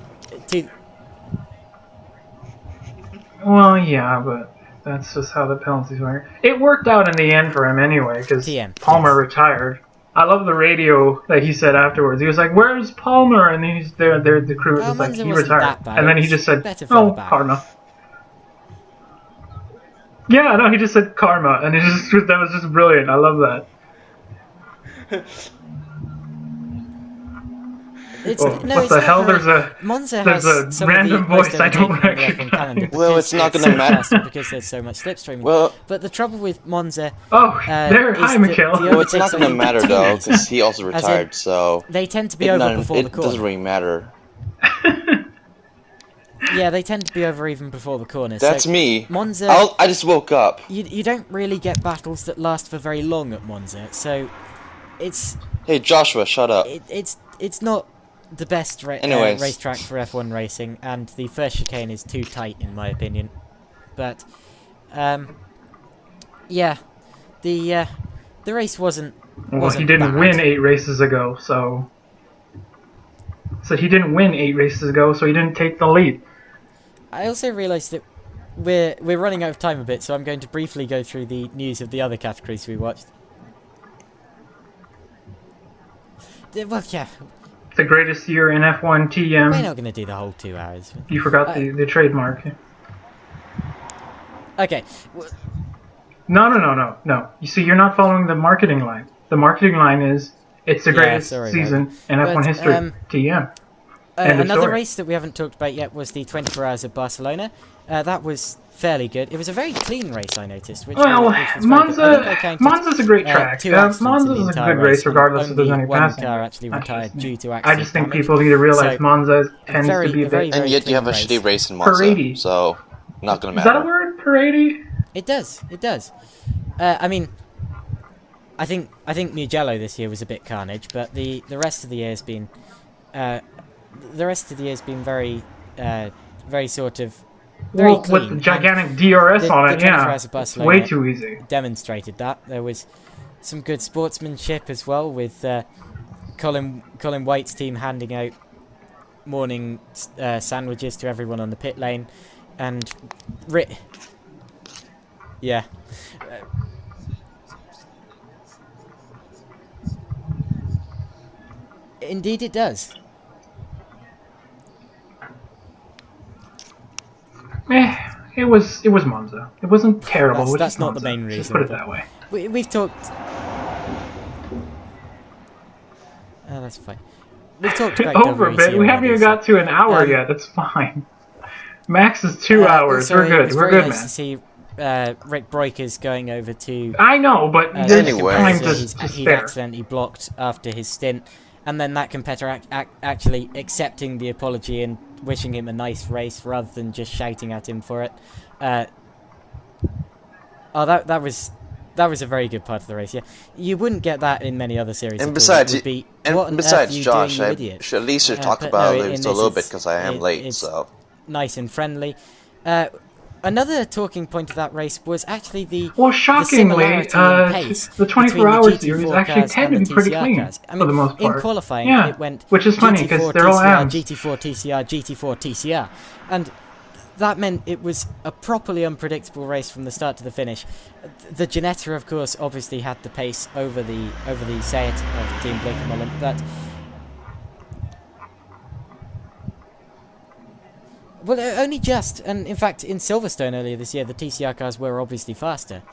Well, yeah, but that's just how the penalties work. It worked out in the end for him anyway, because Palmer retired. I love the radio that he said afterwards. He was like, "Where's Palmer?" And he's there. The crew was like, "He retired." And then he just said, "Oh, karma." Yeah, no, he just said karma, and that was just brilliant. I love that. What the hell? There's a random voice I don't recognize. Well, it's not going to matter because there's so much slipstreaming. Well, but the trouble with Monza. Hi, Mikhail. Well, it's not going to matter though, because he also retired. So they tend to be over before the corner. It doesn't really matter. Yeah, they tend to be over even before the corner. That's me. Monza. I just woke up. You don't really get battles that last for very long at Monza, so it's. Hey Joshua, shut up. It's not the best racetrack for F1 racing, and the first chicane is too tight in my opinion. But yeah, the race wasn't. Well, he didn't win 8 races ago, so he didn't win 8 races ago, so he didn't take the lead. I also realised that we're running out of time a bit, so I'm going to briefly go through the news of the other categories we watched. Well, yeah. The greatest year in F1 TM. We're not going to do the whole 2 hours. You forgot the trademark. Okay. No. You see, you're not following the marketing line. The marketing line is It's the greatest season in F1 history. TM. Another race that we haven't talked about yet was the 24 Hours of Barcelona. That was fairly good. It was a very clean race, I noticed. Which was Monza's a great track. Monza's a good race, regardless if there's any passing. Car actually retired due to accident. I just think people need to realize Monza tends to be a bit... And yet you have a shitty race in Monza, so not going to matter. Is that a word? Parade? It does. I mean, I think Mugello this year was a bit carnage, but the rest of the year has been... very, very sort of... Very clean. With the gigantic DRS on it, it's way too easy. Demonstrated that. There was some good sportsmanship as well, with Colin White's team handing out morning sandwiches to everyone on the pit lane, and yeah. Indeed, it does. It was Monza. It wasn't terrible. That's not the main reason. Just put it that way. We've talked. Oh, that's fine. We've talked about over a bit. We haven't even got to an hour yet. That's fine. Max is 2 hours. We're good. We're good, nice man. To see Rick Breukers going over to. I know, but there's time to he accidentally blocked after his stint, and then that competitor actually accepting the apology and wishing him a nice race rather than just shouting at him for it. That was a very good part of the race. Yeah, you wouldn't get that in many other series. And besides, Josh, I should at least talk about it a little bit because I am late. So nice and friendly. Another talking point of that race was actually shockingly, the 24 hours series actually tend to be pretty clean for the most part. In qualifying, it went which is funny because they're all AMs. GT4 TCR, GT4 TCR, and that meant it was a properly unpredictable race from the start to the finish. The Ginetta, of course, obviously had the pace over the Seat of Team Blinkenmolen, but well, only just. And in fact, in Silverstone earlier this year, the TCR cars were obviously faster.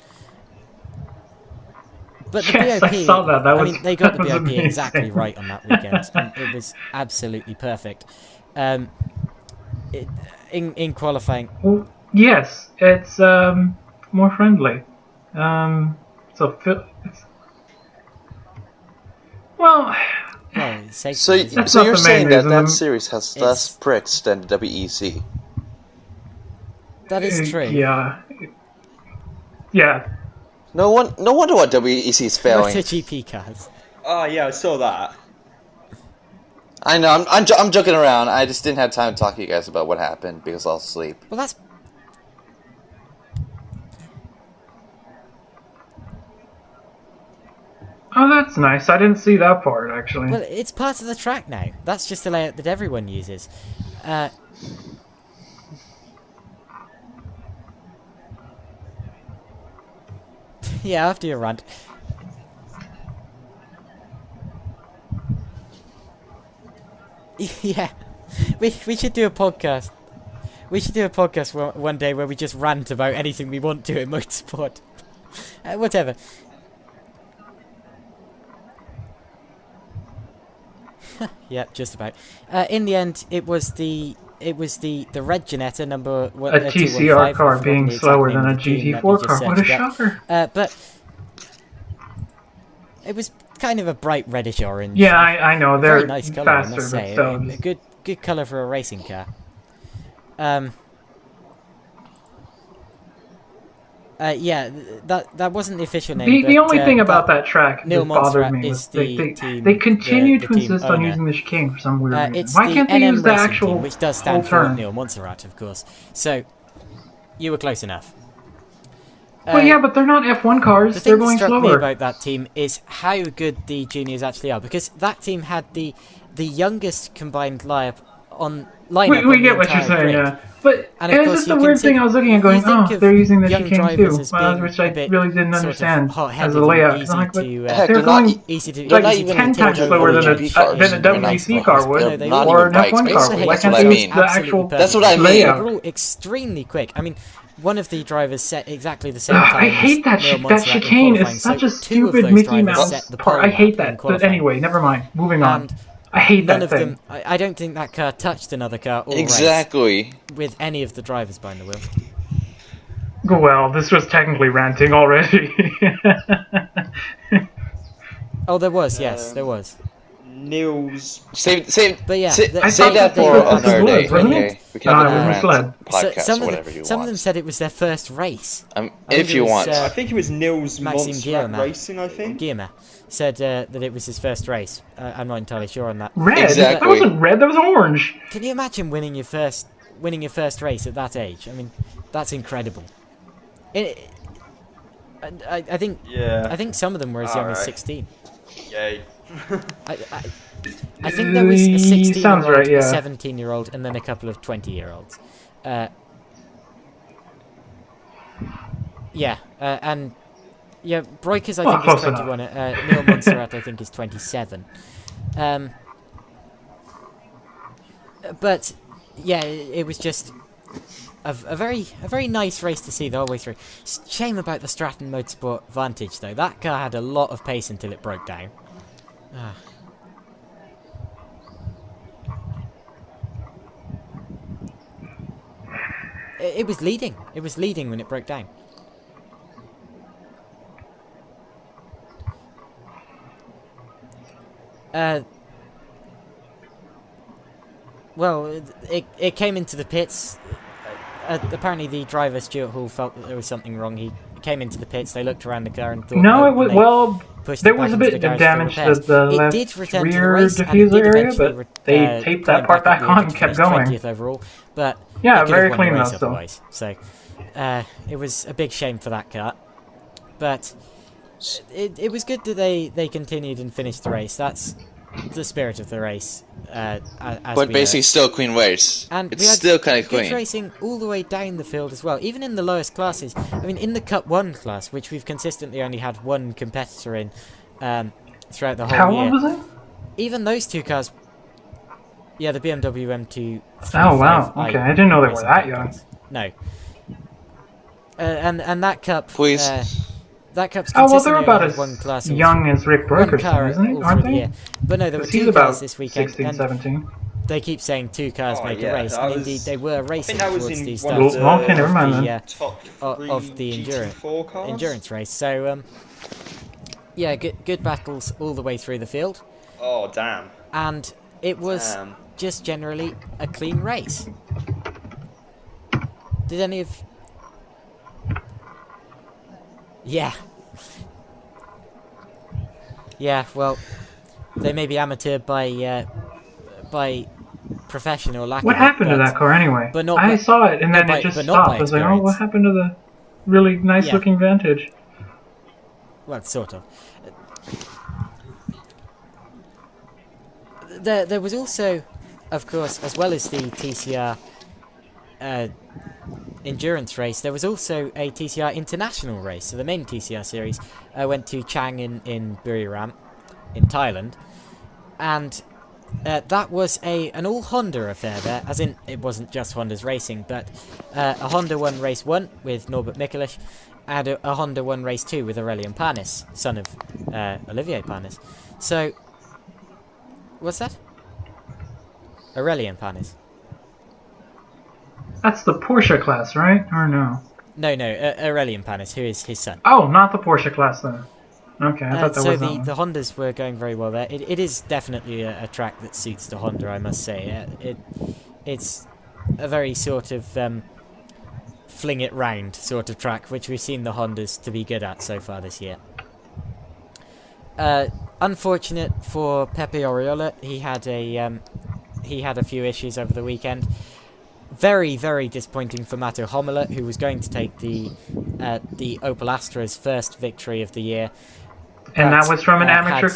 But the BOP, I saw that. They got the BOP amazing. Exactly right on that weekend, and it was absolutely perfect. In qualifying, well, yes, it's more friendly. So you're saying that series has less pricks than the WEC? That is true. Yeah. No wonder why WEC is failing. MotoGP cars. Oh yeah, I saw that. I know. I'm joking around. I just didn't have time to talk to you guys about what happened because I was asleep. Well, that's. Oh, that's nice. I didn't see that part, actually. Well, it's part of the track now. That's just the layout that everyone uses. Yeah, after your rant. Yeah, we should do a podcast. We should do a podcast one day where we just rant about anything we want to in motorsport. Whatever. Yeah, just about. In the end, it was the red Ginetta number one. A TCR car being slower than a GT4 car. What a shocker! But it was kind of a bright reddish orange. Yeah, I know they're very nice colour, faster, I must say. A good colour for a racing car. Yeah, that wasn't the official name. The only thing about that track Neil that bothered me was they continue to insist on using the chicane for some weird reason. Why can't they use the actual team, which does stand for Neil Montserrat, of course. So, you were close enough. Well, yeah, but they're not F1 cars. They're going slower. The thing that struck me about that team is how good the juniors actually are, because that team had the youngest combined lineup on we get what you're saying, yeah. But it's just a weird thing I was looking at going, they're using the chicane too, which I really didn't understand as a layout. Like, they're going like 10 times slower than a WEC car would, or an F1 car would. Why can't they use the actual That's what I mean. They're all extremely quick. I mean, one of the drivers set exactly the same time. I hate that chicane is such a stupid Mickey Mouse part. I hate that. But anyway, never mind. Moving on. I hate that thing. I don't think that car touched another car all Exactly. race with any of the drivers behind the wheel. Well, this was technically ranting already. Oh, there was. Yes, there was. Nils. Save but yeah, save that for another day. Okay, we can have a rant podcast or whatever you want. Some of them said it was their first race. If you want. I think it was Nils Maxime Montserrat Racing, I think. Guillemot said that it was his first race. I'm not entirely sure on that. Red? Exactly. That wasn't red, that was orange. Can you imagine winning your first race at that age? I mean, that's incredible. I think. Yeah. I think some of them were as young as 16. Yay. I think there was a 16-year-old, a 17-year-old, and then a couple of 20-year-olds. And Breukers I think is 21. Neil Montserrat I think is 27. But yeah, it was just a very nice race to see the whole way through. Shame about the Stratton Motorsport Vantage though. That car had a lot of pace until it broke down. It was leading. It was leading when it broke down. Well, it came into the pits. Apparently, the driver Stuart Hall felt that there was something wrong. He came into the pits. They looked around the car and thought. No, it was there was a bit of damage to the left rear diffuser area, but they taped that part back on and kept going. 20th overall, but yeah, very clean though. Still, so it was a big shame for that car, but it was good that they continued and finished the race. That's the spirit of the race. But basically, still a clean race. And it's still kind of clean. Good racing all the way down the field as well, even in the lowest classes. I mean, in the Cup 1 class, which we've consistently only had one competitor in throughout the whole year. How old was it? Even those two cars. Yeah, the BMW M2. Oh wow! Okay, I didn't know they were that young. No. And that Cup. Please. That Cup's they're about as young as Rick Broker's, isn't it? Aren't they? But no, there were two cars this weekend. 16, 17. They keep saying two cars make a race, and indeed they were racing towards the start of the endurance race. So, yeah, good battles all the way through the field. Oh, damn. And it was just generally a clean race. Did any of... Yeah. Yeah, well, they may be amateur by profession or lack of. What happened to that car anyway? But not I saw it and then it just stopped. I was like, oh, what happened to the really nice looking Vantage? Well, sort of. There was also, of course, as well as the TCR endurance race, there was also a TCR international race. So the main TCR series went to Chang in Buriram in Thailand, and that was an all Honda affair there, as in it wasn't just Honda's racing, but a Honda won race 1 with Norbert Mikulich, and a Honda won race 2 with Aurelien Panis, son of Olivier Panis. So, what's that? Aurelien Panis. That's the Porsche class, right? Or no? No, Aurelien Panis, who is his son. Oh, not the Porsche class then. Okay, I thought that was that one. The Hondas were going very well there. It is definitely a track that suits the Honda, I must say. It's a very sort of fling it round sort of track, which we've seen the Hondas to be good at so far this year. Unfortunate for Pepe Oriola, he had a few issues over the weekend. Very, very disappointing for Mato Homola, who was going to take the Opel Astra's first victory of the year. And that was from an amateur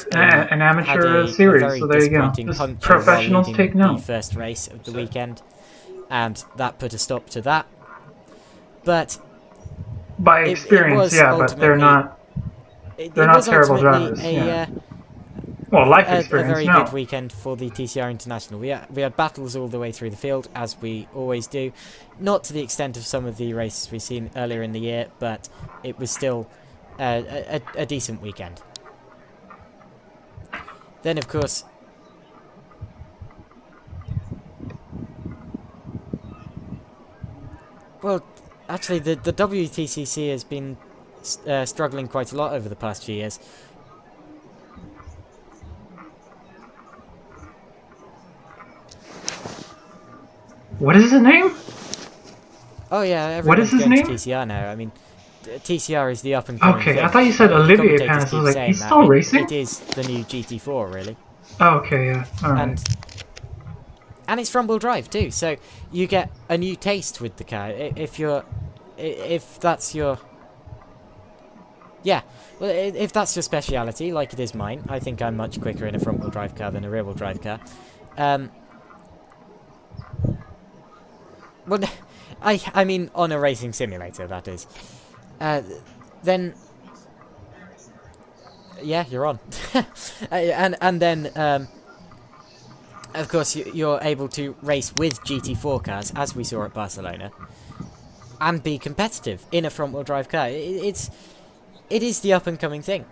series, so there you go. Just professionals take note. The first race of the weekend, and that put a stop to that. But by experience, but they're not terrible drivers. Well, life a experience, very no. good weekend for the TCR International. We had battles all the way through the field, as we always do. Not to the extent of some of the races we've seen earlier in the year, but it was still a decent weekend. Then, of course... Well, actually, the WTCC has been struggling quite a lot over the past few years. What is his name? Oh yeah, everyone's his going name? to TCR now. I mean, TCR is the up-and-coming thing. I thought you said Olivier Commentators Panis. I keep was like, saying he's that. still racing? It is the new GT4, really. Oh, okay, yeah. All right. And it's front-wheel drive too, so you get a new taste with the car. If that's your... Yeah, well, if that's your speciality, like it is mine, I think I'm much quicker in a front-wheel drive car than a rear-wheel drive car. Well, I mean on a racing simulator, that is. Then, yeah, you're on. and then, of course, you're able to race with GT4 cars, as we saw at Barcelona, and be competitive in a front-wheel drive car. It is the up-and-coming thing.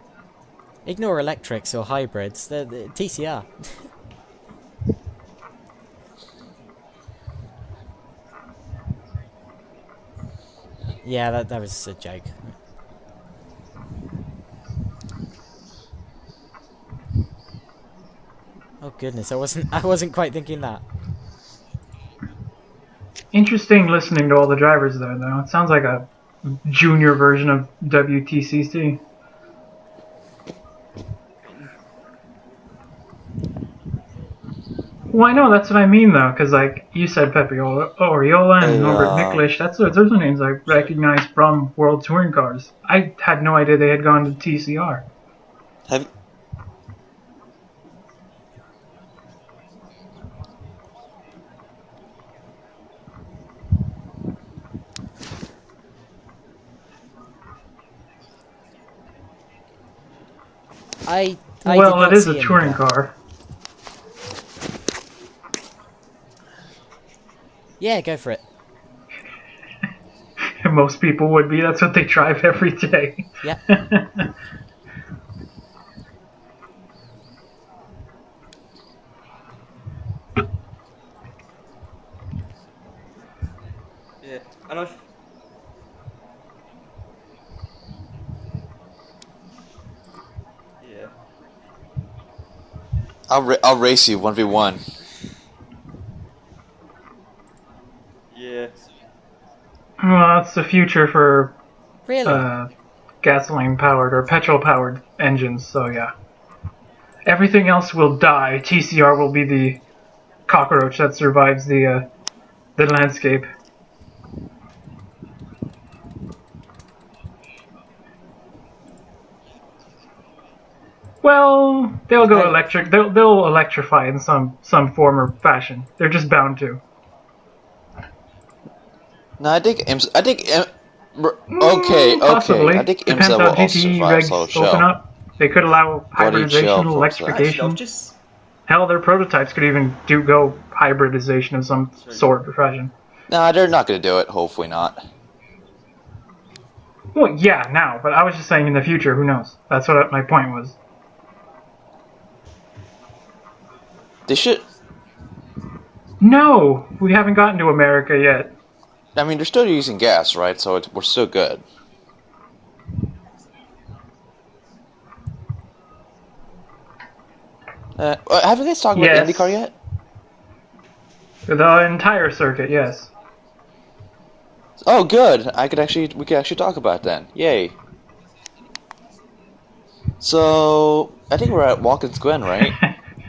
Ignore electrics or hybrids. The TCR. Yeah, that was a joke. Oh goodness, I wasn't quite thinking that. Interesting listening to all the drivers there, though. It sounds like a junior version of WTCC. Well, I know, that's what I mean, though, because, like, you said Pepe Oriola and Norbert Niklish, those are names I recognize from World Touring Cars. I had no idea they had gone to TCR. Well, it is a touring car. Yeah, go for it. Most people would be. That's what they drive every day. Yeah. Yeah, and yeah. I'll race you 1v1. Yeah. Well, that's the future for Really? Gasoline-powered or petrol-powered engines, so yeah. Everything else will die. TCR will be the cockroach that survives the landscape. Well, they'll go electric. They'll electrify in some form or fashion. They're just bound to. No, I think Possibly. I think IMSA Depends will how also GTE survive regs slow open show. up. They could allow hybridization, electrification. Actually, Hell, their prototypes could even go hybridization of some sort or fashion. No, they're not going to do it. Hopefully not. Well, yeah, now, but I was just saying in the future, who knows? That's what my point was. They should... No! We haven't gotten to America yet. I mean, they're still using gas, right? So we're still good. Have you guys talked about IndyCar yet? The entire circuit, yes. Oh, good. We could actually talk about that. Yay. So, I think we're at Watkins Glen, right?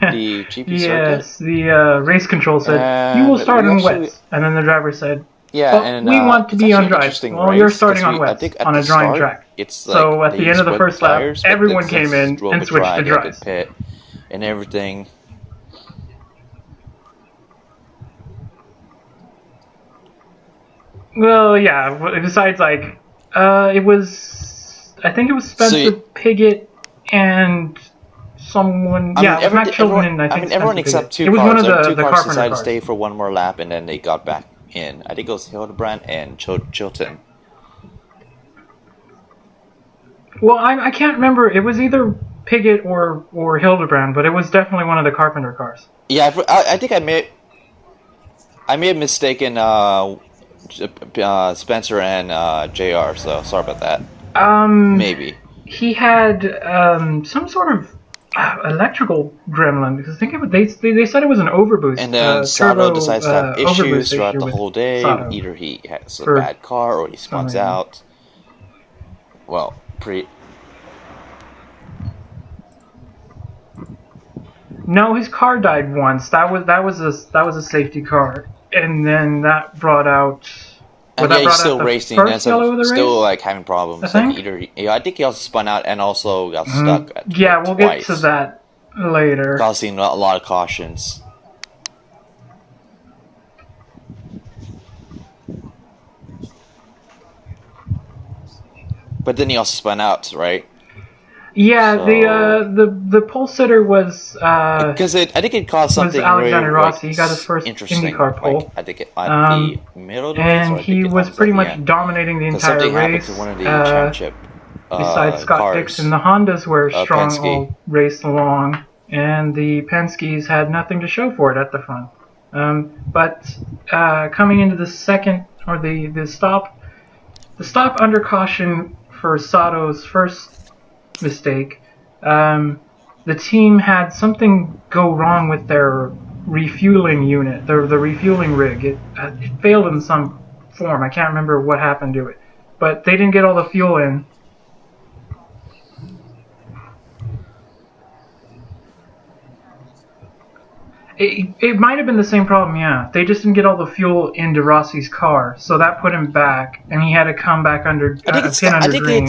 The GP circuit? Yes, the race control said, you will start on wets. And then the driver said, yeah, well, and we want to be on dry. Well, you're starting on wets, on a drying track. It's so at the end of the first lap, everyone came in and switched to dries. Pit and everything. Well, yeah, besides, like, I think it was Spencer Piggott and someone. Matt Chilton. I think everyone except two it was cars. One of the two cars Carpenter decided cars. to stay for one more lap, and then they got back in. I think it was Hildebrand and Chilton. Well, I can't remember. It was either Piggott or Hildebrand, but it was definitely one of the Carpenter cars. Yeah, I think I may have mistaken Spencer and JR. So sorry about that. Maybe he had some sort of electrical gremlin, because they said it was an overboost. And then Sato decides to have issues throughout the whole day. Sato. Either he has a bad car or he spawns out. Well, No, his car died once. That was a safety car, and then that brought out. And yeah, he's still racing. And still like having problems. I think he also spun out and also got stuck. We'll get to that later. Causing a lot of cautions. But then he also spun out, right? Yeah, so, the pole sitter was because I think it caused something was Alexander really, Rossi. He got his first IndyCar pole. Like, I think at the middle of the race, and he was pretty much dominating the entire something race. Happened to one of the championship, besides Scott cars, Dixon, the Hondas were strong Penske. all race along, and the Penskes had nothing to show for it at the front. But coming into the second or the stop under caution for Sato's first mistake, the team had something go wrong with their refueling unit, the refueling rig. It failed in some form. I can't remember what happened to it, but they didn't get all the fuel in. It might have been the same problem, yeah. They just didn't get all the fuel into Rossi's car, so that put him back, and he had to come back under green.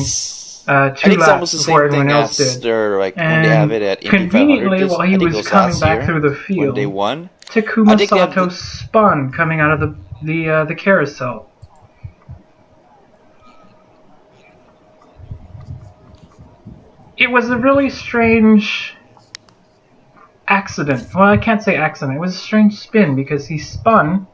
2 laps before everyone else did. Like, when they have it at Indy conveniently, while he was coming back through the field, when they won, Takuma Sato spun coming out of the carousel. It was a really strange accident. Well, I can't say accident. It was a strange spin because he spun,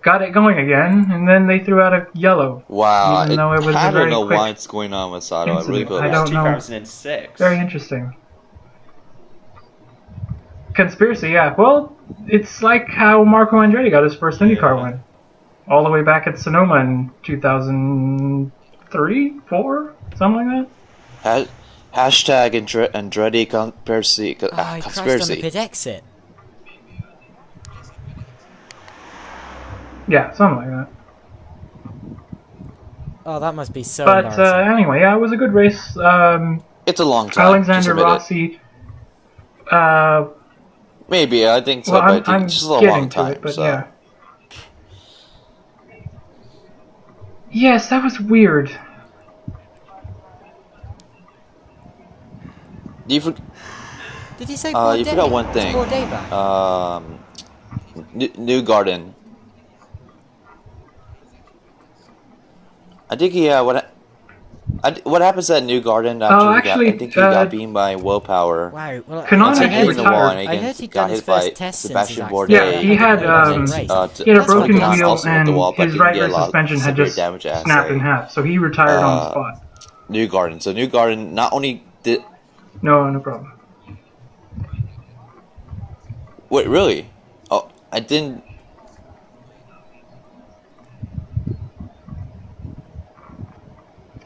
got it going again, and then they threw out a yellow. Wow. Even though it was I a very don't know quick what's going on with Sato. incident. I really feel I don't know. 2006. Very interesting. Conspiracy, yeah. Well, it's like how Marco Andretti got his first IndyCar win. All the way back at Sonoma in 2003, 4, something like that. Hashtag Andretti conspiracy. He crashed on the pit exit. Yeah, something like that. Oh, that must be so embarrassing. But anyway, yeah, it was a good race. It's a long time. Alexander Rossi. Maybe, I think so, well, but I think it's just a long time. It, but so. Yeah. Yes, that was weird. Did you say you forgot one thing. New Garden. I think what happens at New Garden after I think he got beamed by Willpower. Wow. Well, Canonic retired. I heard he got his first test Sebastian since Bourdais. Yeah, he had a broken wheel and his right rear suspension had just snapped in half, so he retired on the spot. New Garden. So New Garden not only did... No problem. Wait, really? Oh, I didn't...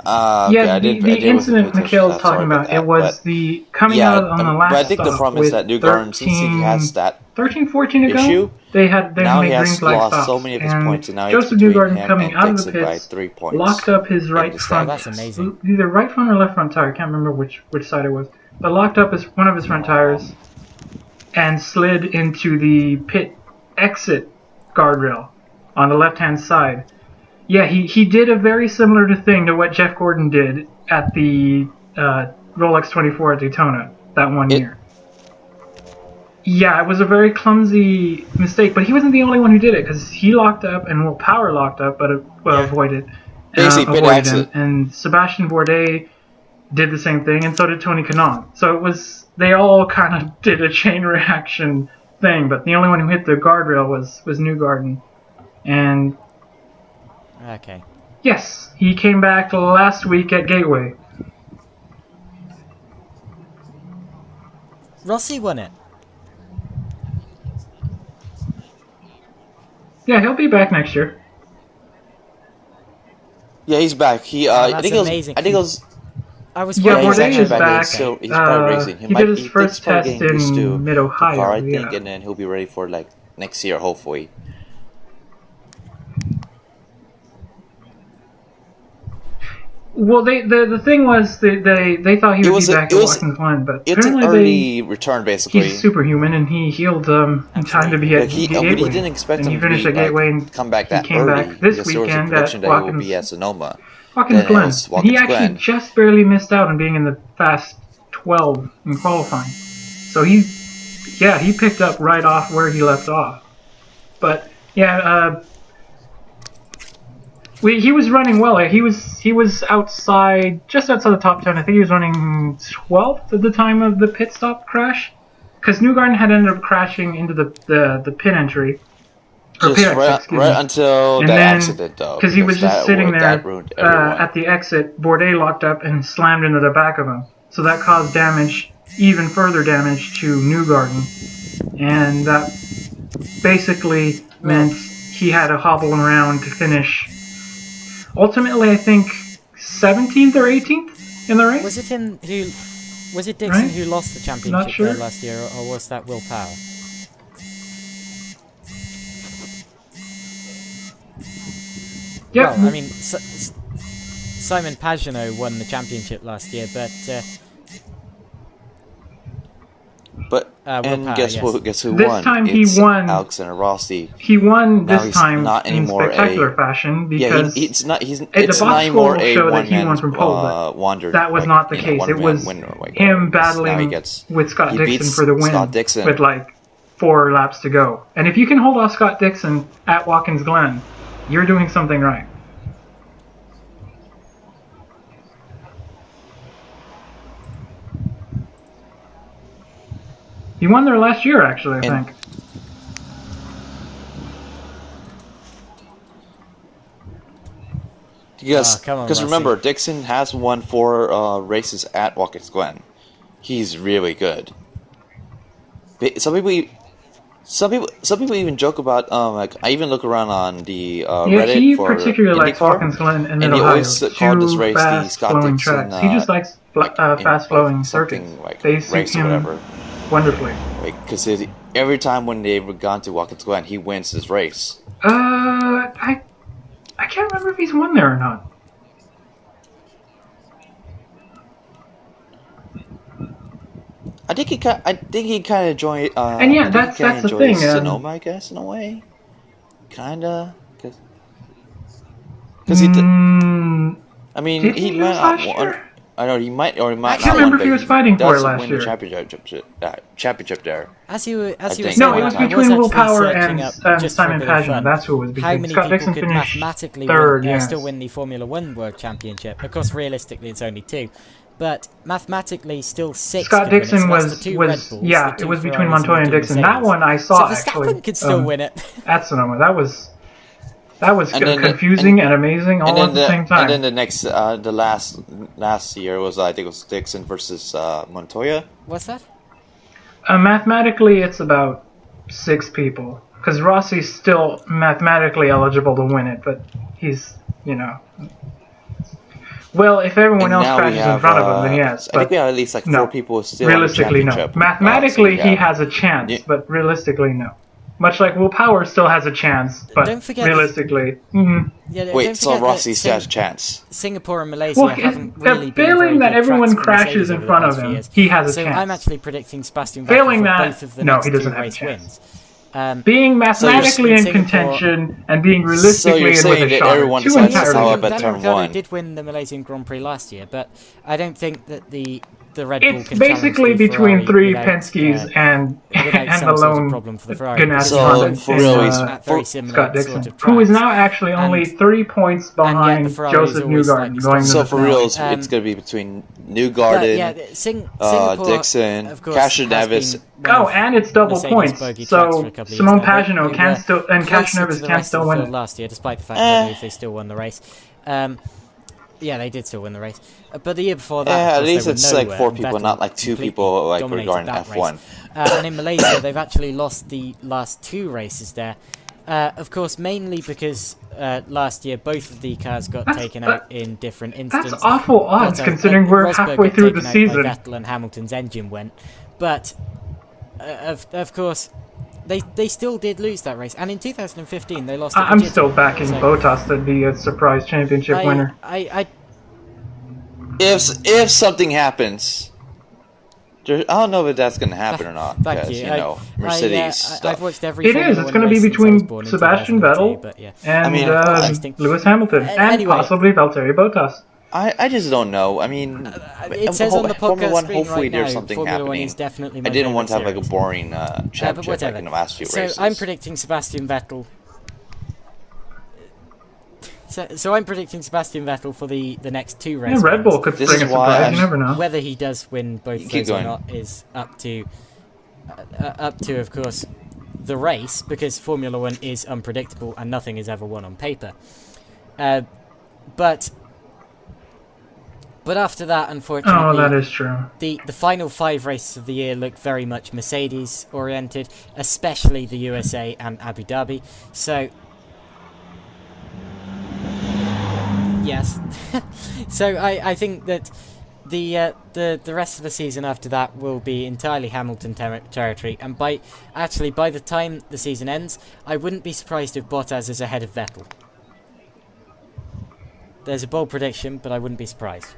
Yeah, the incident Mikhail's talking about, it was the coming out on the last but I think the problem is that New Garden, since he has that 13-14 ago, issue, they made green flag lost stops. so many of his points, and now Joseph Newgarden coming out of the pits, locked up his right front, that's amazing. Either right front or left front tire, I can't remember which side it was, but locked up one of his front tires and slid into the pit exit guardrail on the left-hand side. Yeah, he did a very similar thing to what Jeff Gordon did at the Rolex 24 at Daytona that one year. Yeah, it was a very clumsy mistake, but he wasn't the only one who did it, because he locked up and Power locked up, but avoided. Basically, pit exit. And Sebastian Bourdais did the same thing, and so did Tony Kanaan. So they all kind of did a chain reaction thing, but the only one who hit the guardrail was Newgarden. And okay. Yes, he came back last week at Gateway. Rossi won it. Yeah, he'll be back next year. Yeah, he's back. I think amazing. it was. Bourdais is back. So he's probably racing. He did his first test in Mid-Ohio. I think, and then he'll be ready for like next year, hopefully. Well, the thing was they thought he would be back at Watkins Glen, but it's an early return basically. He's superhuman, and he healed in time to be at Gateway. But he didn't expect him to finish at Gateway and come back that came early. back this weekend there was a prediction at that he will be at Sonoma. Watkins Glen. He actually just barely missed out on being in the Fast 12 in qualifying. So he picked up right off where he left off. But yeah. He was running well. He was just outside the top 10. I think he was running 12th at the time of the pit stop crash, because Newgarden had ended up crashing into the pit entry. Right until that accident, though. Because he was just sitting there at the exit. Bourdais locked up and slammed into the back of him. So that caused damage, even further damage to Newgarden, and that basically meant he had to hobble around to finish. Ultimately, I think 17th or 18th in the race. Was it Dixon who lost the championship there last year, or was that Will Power? Yeah. Well, I mean, Simon Pagenaud won the championship last year, but guess who this won? This time he won. Alexander Rossi. He won now this time not in spectacular fashion because it's not anymore a one-man wonder. That was not the case. It was him battling with Scott Dixon for the win with like 4 laps to go. And if you can hold off Scott Dixon at Watkins Glen, you're doing something right. He won there last year, actually, I think. Because remember, Dixon has won 4 races at Watkins Glen. He's really good. Some people even joke about like I even look around on the Reddit for particularly likes Watkins Glen and he always called this race the Scott Dixon. He just likes fast-flowing circuits. They suit him whatever. Wonderfully. Because every time when they've gone to Watkins Glen, he wins his race. I can't remember if he's won there or not. I think he kind of joined. And yeah, that's the thing. Sonoma, I guess, in a way, kinda, because he did. I mean, he went last year? I know he might I can't remember if he was fighting for it last year. Championship there. As you were no, it was between Will Power and Simon Pagenaud. That's who it was between. How many Scott people Dixon could mathematically still win the Formula One World Championship? Of course, realistically, it's only 2. But mathematically, still 6. Scott Dixon was it was between Montoya and Dixon. That one I saw so actually. Could still win it at Sonoma. That was confusing and amazing all at the same time. And then the next, the last year was I think it was Dixon versus Montoya. What's that? Mathematically, it's about 6 people because Rossi's still mathematically eligible to win it, but he's Well, if everyone else crashes in front of him, then yes. I think we have at least like 4 people still realistically, in the championship. No. Mathematically, he has a chance, but realistically, no. Much like Will Power still has a chance, but realistically... Wait, so Rossi still has a chance? Singapore and Malaysia haven't really been failing that everyone crashes in front of him, he has a chance. So I'm actually predicting Sebastian Vettel for both of the next 2 race wins. Being mathematically in contention and being realistically in with a shot. Everyone decides to follow up at turn 1. did win the Malaysian Grand Prix last year, but I don't think that the the Red Bull It's can basically challenge the between Ferrari three without, Penske's and some sort of Malone problem for the Ferrari. Ganassi So, Honda for in, real, at very similar Scott Dixon, sort of who is tracks. now actually only And- 3 points and yet the behind Ferrari is Joseph always Newgarden slightly going to So the for finale. real, it's going to be between Newgarden, But yeah, Singapore, Dixon, of course, Casher has Nevis. been one Oh, of and it's double Mercedes' points. bogey tracks for So a couple of Simone years now. Pagenaud They can were still, and closer Casher Nevis to the can rest still of the win field it. last year, despite the fact I believe they still won the race. Yeah, they did still win the race. But the year before that, Yeah, of at course, least they were it's like nowhere, 4 and people, Vettel not like 2 completely people, like dominated regarding that F1. race. And in Malaysia, they've actually lost the last 2 races there. Of course, mainly because last year both of the cars got taken out in different instants. That's awful odds, considering we're Rosberg halfway got through the taken out season. by Vettel and Hamilton's engine went. But, of course, they still did lose that race. And in 2015, they lost it I'm still legitimately. backing Bottas to be a surprise championship winner. If something happens, I don't know if that's going to happen or not. Thank Because, you. Mercedes stuff. I've watched every It Formula is. It's 1 going to be race since I was between born in Sebastian 2002, Vettel but yeah. and Lewis Hamilton, and Anyway. possibly Valtteri Bottas. I just don't know. I mean, It says on the Formula podcast 1, screen hopefully right there's now, something Formula 1 happening. is definitely my I didn't want to have favourite like a series. boring But championship like whatever. in the last few races. So I'm predicting Sebastian Vettel. So I'm predicting Sebastian Vettel for the next 2 races. Yeah, Red Bull could This bring is a why surprise. You never know. Whether he does win both of Keep those or going. not is up to, of course, the race, because Formula 1 is unpredictable and nothing is ever won on paper. But after that, unfortunately, Oh, that is true. the final 5 races of the year look very much Mercedes oriented, especially the USA and Abu Dhabi. So yes, so I think that the rest of the season after that will be entirely Hamilton territory, and by the time the season ends, I wouldn't be surprised if Bottas is ahead of Vettel. There's a bold prediction, but I wouldn't be surprised.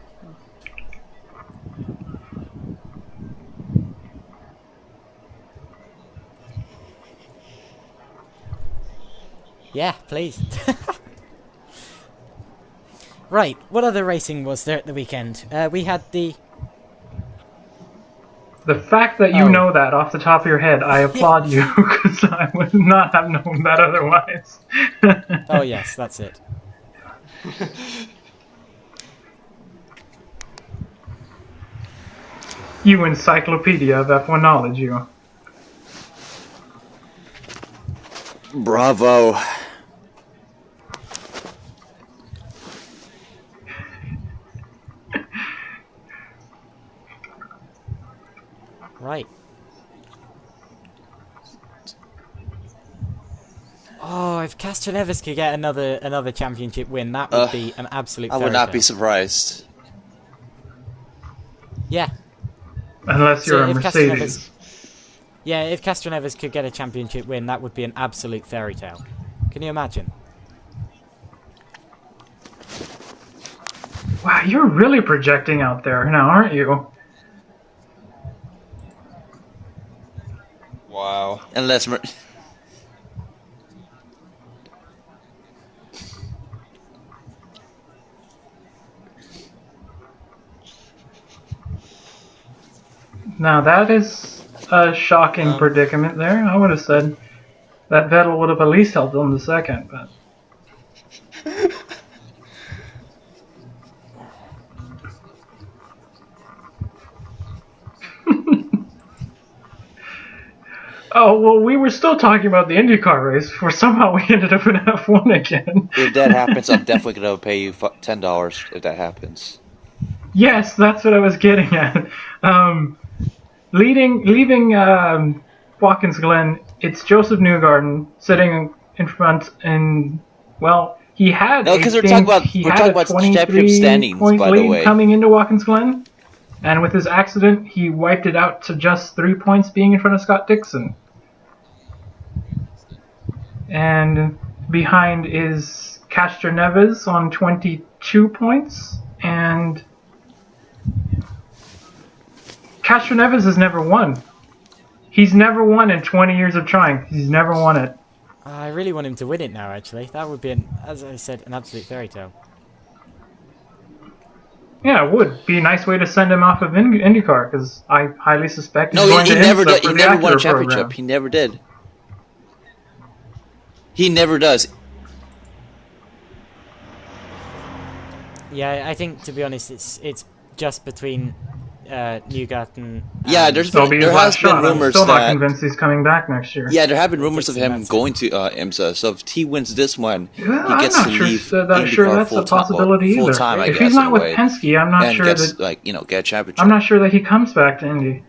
Yeah, please. Right, what other racing was there at the weekend? We had the fact that you know that off the top of your head, I applaud you, because I would not have known that otherwise. Oh yes, that's it. You encyclopedia of F1 knowledge, you. Bravo. Right. Oh, if Castroneves could get another championship win, that would be an absolute I would not be fairy tale. surprised. Yeah. Unless you're a if Mercedes. if Castroneves could get a championship win, that would be an absolute fairy tale. Can you imagine? Wow, you're really projecting out there now, aren't you? Wow. Unless... Now that is a shocking predicament there. I would have said that Vettel would have at least held on the second, but... Oh, well, we were still talking about the IndyCar race, for somehow we ended up in F1 again. If that happens, I'm definitely going to pay you $10 if that happens. Yes, that's what I was getting at. Leaving Watkins Glen, it's Joseph Newgarden sitting in front, and, well, he had because we're talking about championship standings, point by the lead way. coming into Watkins Glen, and with his accident, he wiped it out to just 3 points, being in front of Scott Dixon. And behind is Castroneves on 22 points, and Castroneves has never won. He's never won in 20 years of trying. He's never won it. I really want him to win it now, actually. That would be, as I said, an absolute fairy tale. Yeah, it would be a nice way to send him off of IndyCar because I highly suspect he's going he to never IMSA he for the never won a Acura championship. program. He never did. He never does. Yeah, I think to be honest, it's just between Newgarden. Yeah, there has been rumors I'm still not that convinced he's coming back next year. Yeah, there have been rumors of him going to IMSA. So if he wins this one, he gets to leave sure that's a possibility either. Full-time, I if guess, he's not with way, Penske, I'm not and sure gets, that get a championship. I'm not sure that he comes back to Indy.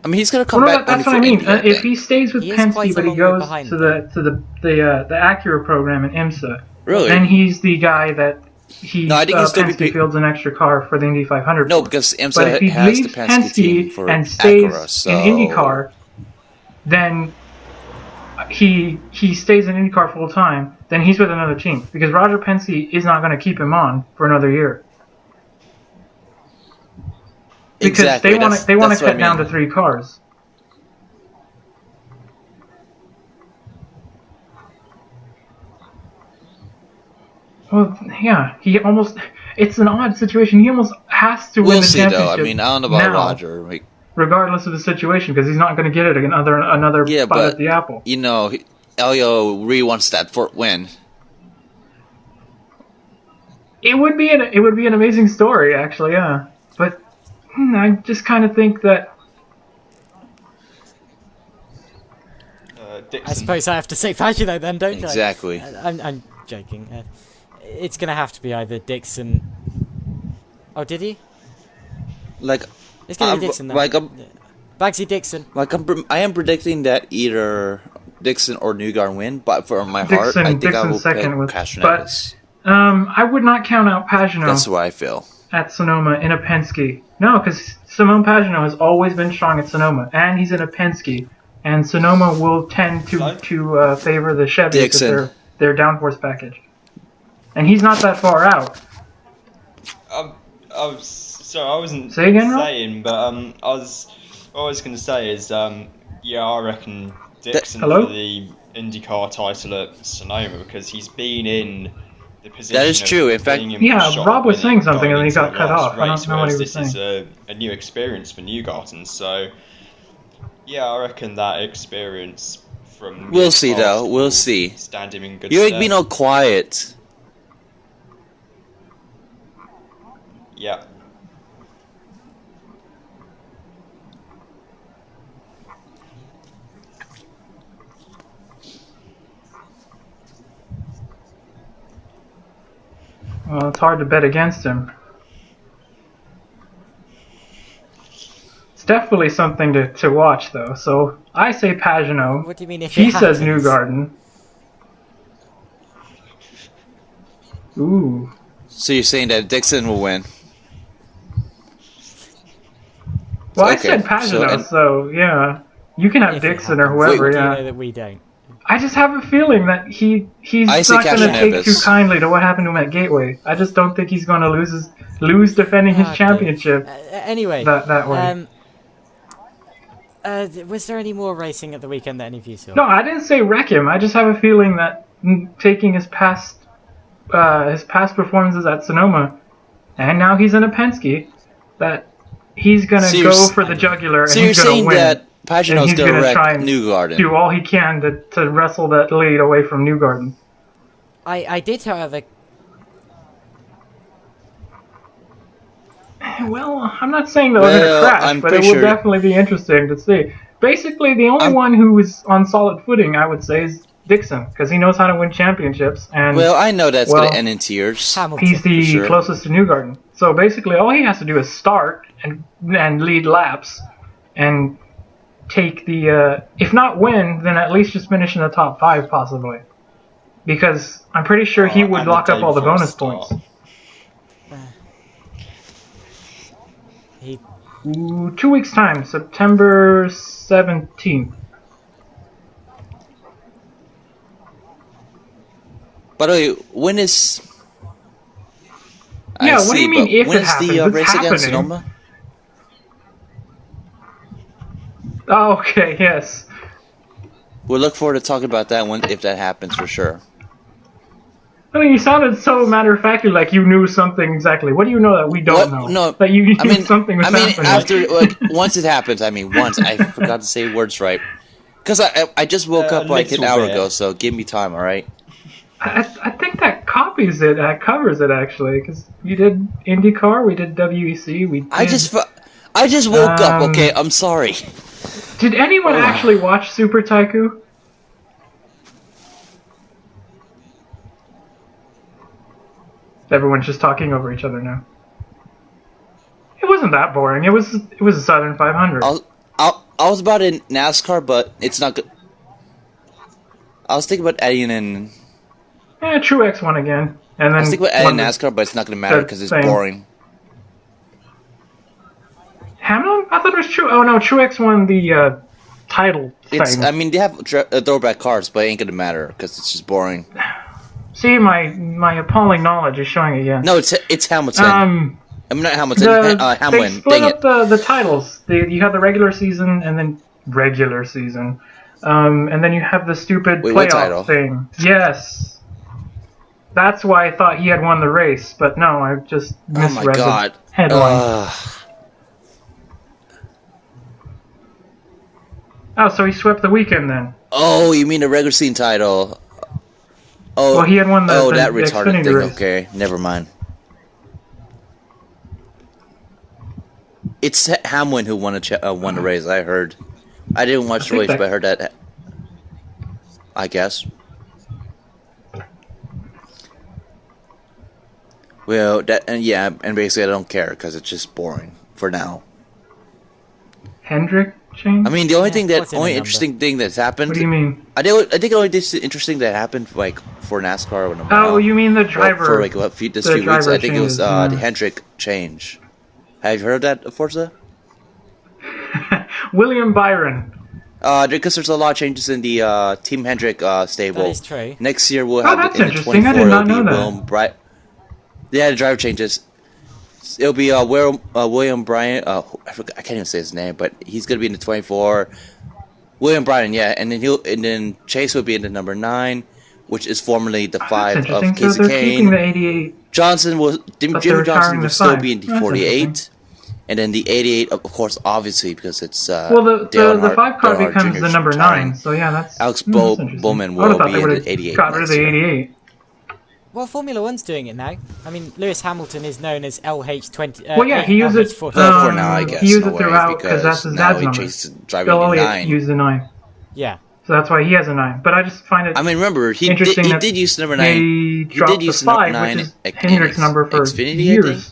I mean, he's gonna come back. That's what I mean. If he stays with Penske, but he goes to the Acura program in IMSA, really, then he's the guy that I think Penske fields an extra car for the Indy 500. No, because IMSA but if he has leaves the Penske team for and stays Acura, so... in IndyCar, then he stays in IndyCar full time. Then he's with another team because Roger Penske is not going to keep him on for another year. Because exactly. they want to cut down to 3 cars. Well, yeah, it's an odd situation. He almost has to win the championship. We'll see, though. I mean, I don't know about Roger. Regardless of the situation, because he's not going to get it another bite at the apple. You know, Elio really wants that fourth win. It would be an amazing story, actually, yeah. But I just kind of think that. I suppose I have to say Pagano then, don't I? Exactly. I'm joking. It's going to have to be either Dixon. Oh, did he? It's going to be Dixon then. Bagsy Dixon. I am predicting that either Dixon or Newgarden win, but for my heart, I think I will pick Passion. I would not count out Pagano. That's what I feel. At Sonoma in a Penske. No, because Simone Pagano has always been strong at Sonoma, and he's in a Penske, and Sonoma will tend to favor the Chevys with their downforce package. And he's not that far out. I wasn't saying, but what I was going to say is, I reckon Dixon for the IndyCar title at Sonoma because he's been in the position. That is true. In fact, Rob was saying something and then he got cut off. I don't know what he was saying. This is a new experience for Newgarden, so I reckon that experience from. We'll see, though. We'll see. Stand him in good You stead. ain't been all quiet. Yeah. Well, it's hard to bet against him. It's definitely something to watch, though. So I say Pagano. What do you mean if he says Newgarden. Ooh. So you're saying that Dixon will win? Well, I said Pagano, so yeah. You can have Dixon or whoever, yeah. You know that we don't. I just have a feeling that he's not going to take too kindly to what happened to him at Gateway. I just don't think he's going to lose defending his championship. Anyway, that way. Was there any more racing at the weekend that any of you saw? No, I didn't say wreck him. I just have a feeling that taking his past performances at Sonoma, and now he's in a Penske, that he's going to go for the jugular and he's going to win. That Pagano's going to wreck Newgarden. Do all he can to wrestle that lead away from Newgarden. I did, however. Well, I'm not saying they're going to crash, but it will definitely be interesting to see. Basically, the only one who is on solid footing, I would say, is Dixon, because he knows how to win championships. And I know that's going to end in tears. He's the closest to Newgarden. So basically, all he has to do is start and lead laps and take the, if not win, then at least just finish in the top 5, possibly. Because I'm pretty sure he would lock up all the bonus points. 2 weeks' time, September 17th. By the way, when is... what do you mean if when it happens? When is the race happening. against Sonoma? Oh, okay, yes. We'll look forward to talking about that one if that happens for sure. I mean, you sounded so matter-of-factly like you knew something exactly. What do you know that we don't know? No, that you knew something was happening. After, once it happens, once, I forgot to say words right. Because I just woke up like an hour ago, so give me time, alright? I think that covers it, actually, because you did IndyCar, we did WEC, we did... I just woke up, okay? I'm sorry. Did anyone actually watch Super Taiku? Everyone's just talking over each other now. It wasn't that boring. It was a Southern 500. I was about in NASCAR, but it's not good. I was thinking about adding in... Truex won again. And then I was thinking about adding NASCAR, but it's not going to matter because it's boring. Hamlin? I thought it was Truex. Oh no, Truex won the title thing. I mean, they have throwback cars, but it ain't going to matter because it's just boring. See, my appalling knowledge is showing again. No, it's Hamilton. I'm not Hamilton. Hamlin. They split up the titles. You have the regular season and then regular season, and then you have the stupid playoff thing. Yes, that's why I thought he had won the race, but no, I just misread the headline. Oh, so he swept the weekend then? Oh, you mean the regular season title? Oh, well, he had won the that retarded thing. Race. Okay, never mind. It's Hamlin who won the race. I heard. I didn't watch the race, but I heard that. I guess. Well, and basically I don't care because it's just boring for now. Hendrick change? I mean, the only interesting thing that's happened. What do you mean? I think the only interesting that happened for NASCAR. Oh, you mean the driver? For this few weeks, I think it was the Hendrick change. Have you heard of that, Forza? William Byron. Because there's a lot of changes in the Team Hendrick stable. That is true. Next year we'll have in the 24. I did not know that. Yeah, the driver changes. It'll be William Bryan. I can't even say his name, but he's gonna be in the 24. William Bryan, yeah, and then Chase will be in the number 9, which is formerly the 5 of Casey Kane. The 88. Jimmy Johnson will still be in the 48, and then the 88, of course, obviously because it's the 5 car becomes the number 9. So yeah, that's Alex Bowman will be in the 88. Got rid of the 88. Well, Formula One's doing it now. I mean, Lewis Hamilton is known as LH20. Well, yeah, he uses it for now, I guess. He uses it throughout because that's his dad's number. Bill Elliott used the 9. Yeah. So that's why he has a 9. But I just find it. I mean, remember he did use the number 9. He did use the number 9, which is Hendrick's number for Xfinity, years,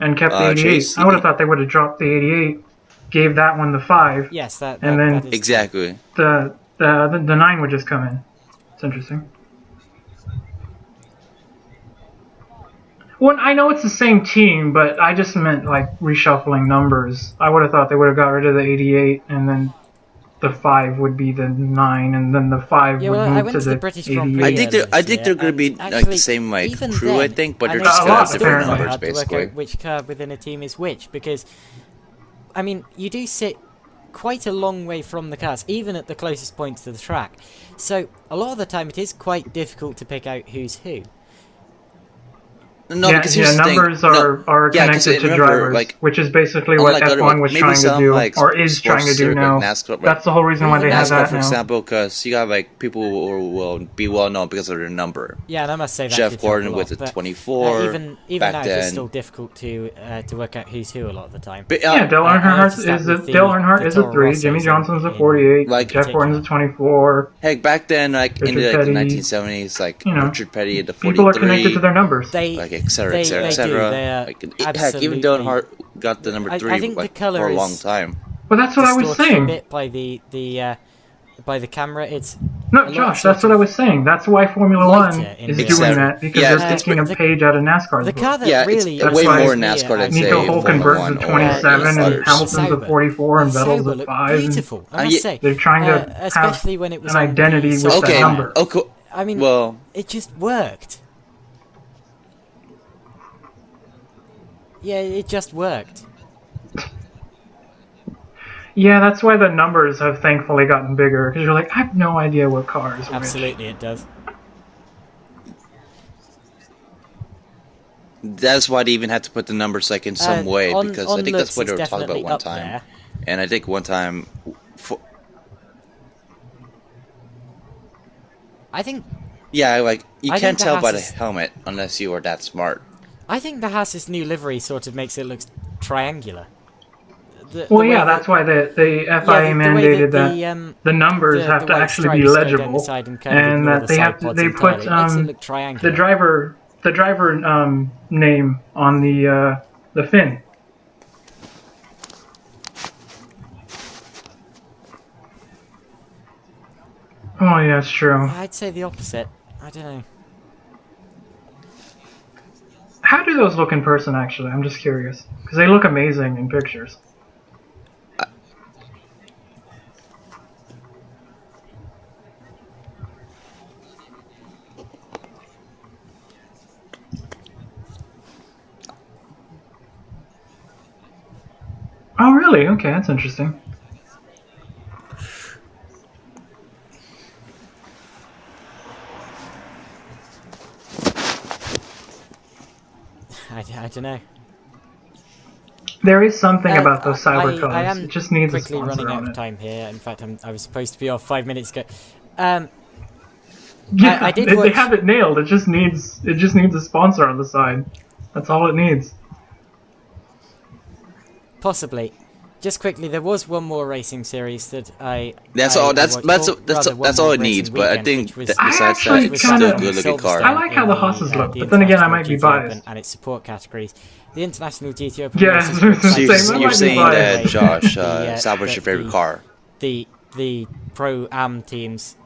and kept the 88. I would have thought they would have dropped the 88, gave that one the 5. Yes, and then exactly the 9 would just come in. It's interesting. Well, I know it's the same team, but I just meant like reshuffling numbers. I would have thought they would have got rid of the 88, and then the 5 would be the 9, and then the 5 would move to the British 88. I think they're going to be like the same crew. I think, but they're just going to have different numbers basically. To work out which car within a team is which, because I mean you do sit quite a long way from the cars, even at the closest points to the track. So a lot of the time it is quite difficult to pick out who's who. No, numbers are connected to drivers, which is basically what F1 was trying to do, or is trying to do now. That's the whole reason why they have that for example, because you got people who will be well known because of their number. Yeah, and I must say that Jeff Gordon with the 24. Even now, it's still difficult to work out who's who a lot of the time. But, Dale Earnhardt is a 3, Jimmy Johnson's a 48, Jeff Gordon's a 24. Heck, back then, in the 1970s, Richard Petty at the 43. People are connected to their numbers. Etc. Heck, even Dale Earnhardt got the number 3 for a long time. Well, that's what I was saying. A bit by the camera, it's no, Josh. That's what I was saying. That's why Formula One is doing that, because they're taking a page out of NASCAR's the car book. that really it's way more NASCAR than say Nico Hulkenberg's a 27 and Hamilton's a 44 and Vettel's a 5. Beautiful, I must say. They're trying to especially when it was an identity with that number. Okay. I mean, it just worked. Yeah, it just worked. Yeah, that's why the numbers have thankfully gotten bigger, because you're like, I have no idea what car is which. Absolutely, it does. That's why they even had to put the numbers like in some way, because I think that's what they were talking about one time. There. And I think one time, I think. Yeah, like you can't tell by the helmet unless you are that smart. I think the Haas's new livery sort of makes it look triangular. That's why the FIA mandated that the numbers have to actually be legible, and that they put the driver name on the fin. Oh yeah, it's true. I'd say the opposite. I don't know. How do those look in person? Actually, I'm just curious because they look amazing in pictures. Oh, really? Okay, that's interesting. I don't know. There is something about those cyber colors. I am it just needs quickly a sponsor running out on of it. time here. In fact, I was supposed to be off 5 minutes ago. Yeah, I did watch... they have it nailed. It just needs a sponsor on the side. That's all it needs. Possibly. Just quickly, there was one more racing series that I. That's all it needs. But I think besides that, it's still a good looking car. I like how the Haas's look, but then again, I might be biased. And its support categories, the International GT Open. Yeah, you're saying that Josh, Sauber's your favorite car. The Pro-Am teams.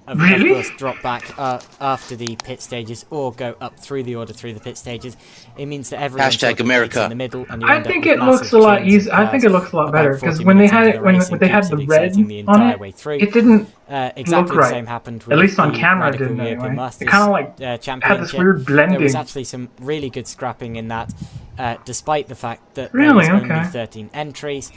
Really? Of course, drop back after the pit stages or go up through the order through the pit stages. It means that everyone America in the middle, and I think it looks a lot easier. I think it looks a lot better because when they had it, when they had the red on it, it didn't exactly look the same right. happened with At least on the camera, it Radical didn't European anyway. Masters, It kind of like had this weird blending. There was actually some really good scrapping in that, despite the fact that really? there was only 13 entries.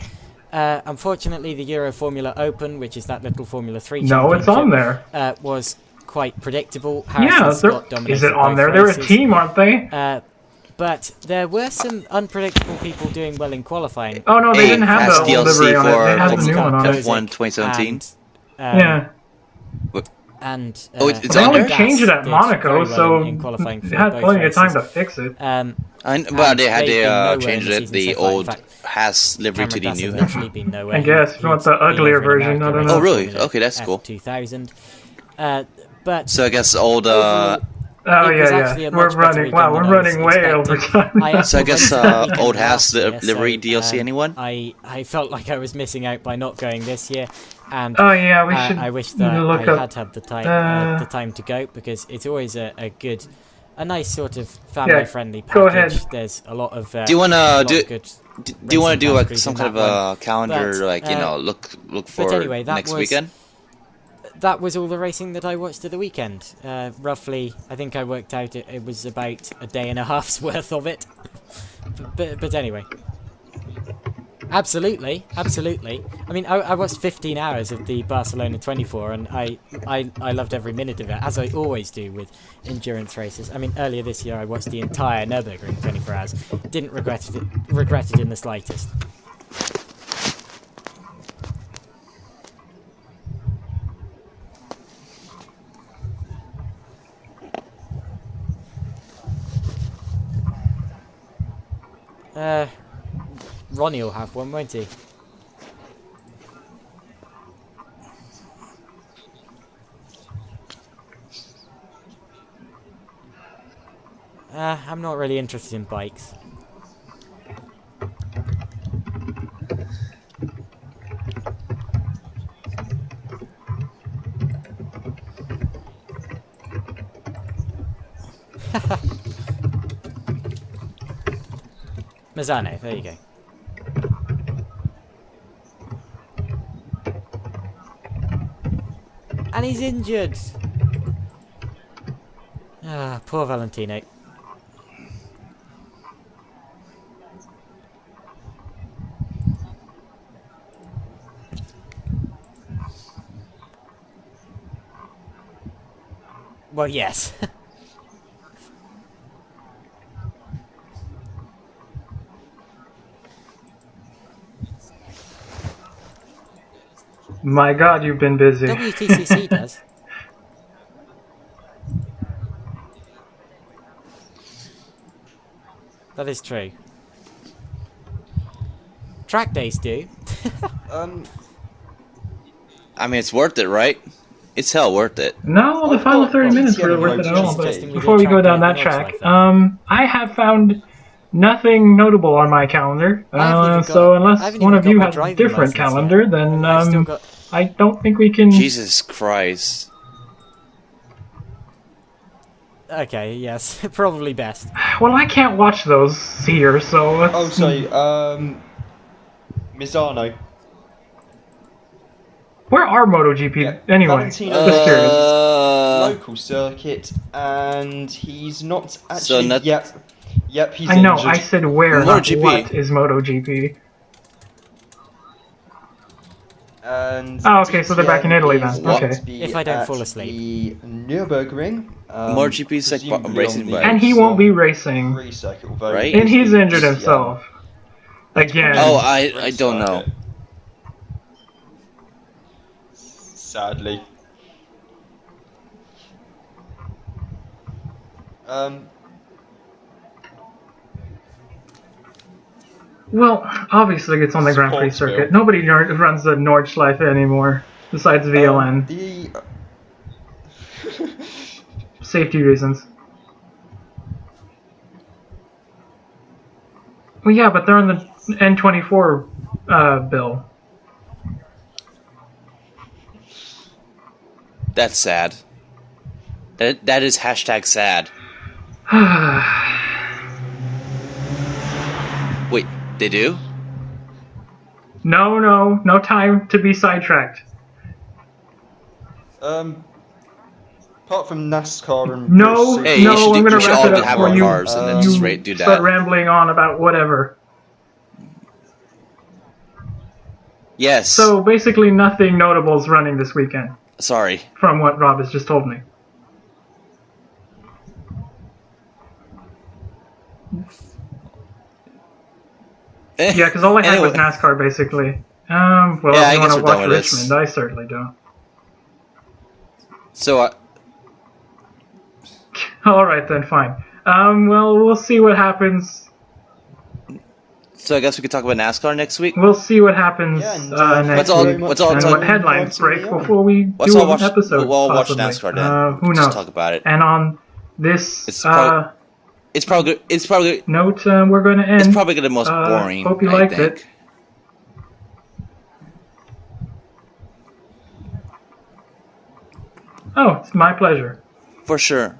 Unfortunately, the Euro Formula Open, which is that little Formula 3 championship, it's on there. Was quite predictable. Is it on there? They're a team, aren't they? But there were some unpredictable people doing well in qualifying. Oh no, they didn't have the old livery on it. They had the new one on it. F1 2017. Yeah. And it's they on only there? changed it at Monaco, so they had plenty of time to fix it. But they had to change it, the old Haas livery to the new. I guess you want the uglier version. I don't know. Oh really? Okay, that's cool. 2000. But so I guess old. We're running way over time. So I guess old Haas livery DLC. Anyone? I felt like I was missing out by not going this year, and I wish that I had the time to go, because it's always a nice sort of family-friendly package. Go ahead. There's a lot of. Do you want to do you want to do like some kind of a calendar, like look for next weekend? That was all the racing that I watched at the weekend. Roughly, I think I worked out it was about a day and a half's worth of it. But anyway. Absolutely. I mean, I watched 15 hours of the Barcelona 24, and I loved every minute of it, as I always do with endurance races. I mean, earlier this year I watched the entire Nürburgring 24 hours. Didn't regret it in the slightest. Ronnie will have one, won't he? I'm not really interested in bikes. Mazzano, there you go. And he's injured! Ah, poor Valentino. Well, yes. My God, you've been busy. WTCC does. That is true. Track days do. I mean, it's worth it, right? It's hell worth it. No, the final 30 minutes were worth it at all. But before we go down that track, I have found nothing notable on my calendar. So unless one of you has a different calendar, then I don't think we can... Jesus Christ. Okay, yes, probably best. Well, I can't watch those here, so... Oh, sorry, Misano. Where are MotoGP anyway? Valentino Just curious. Local circuit, and he's not actually... Yep, he's I know, injured. I said where, not MotoGP. what is MotoGP. And oh, okay, so they're back in Italy then. Okay. If I don't fall asleep. The Nürburgring. MotoGP is like racing bike. And he won't be racing. Right? And he's injured himself. Again. Oh, I don't know. Sadly. Well, obviously it's on the Grand Prix circuit. Nobody runs the Nordschleife anymore, besides VLN. Safety reasons. Well, yeah, but they're on the N24 bill. That's sad. That is hashtag sad. Wait, they do? No time to be sidetracked. Apart from NASCAR and no, hey, no, I'm gonna wrap it up have for our you. cars and then just do that. Start rambling on about whatever. Yes. So basically, nothing notable is running this weekend. Sorry. From what Rob has just told me. Yeah, because all I had was NASCAR, basically. Well, yeah, if you want to watch Richmond, Richmond, I certainly don't. So, Alright then, fine. Well, we'll see what happens. So I guess we could talk about NASCAR next week? We'll see what happens next week. And what headlines break before we do an episode, We'll watch possibly. NASCAR then. Who knows? Just talk about it. And on this... It's probably note, we're going to end. It's probably the most boring. Hope you liked it. Oh, it's my pleasure. For sure.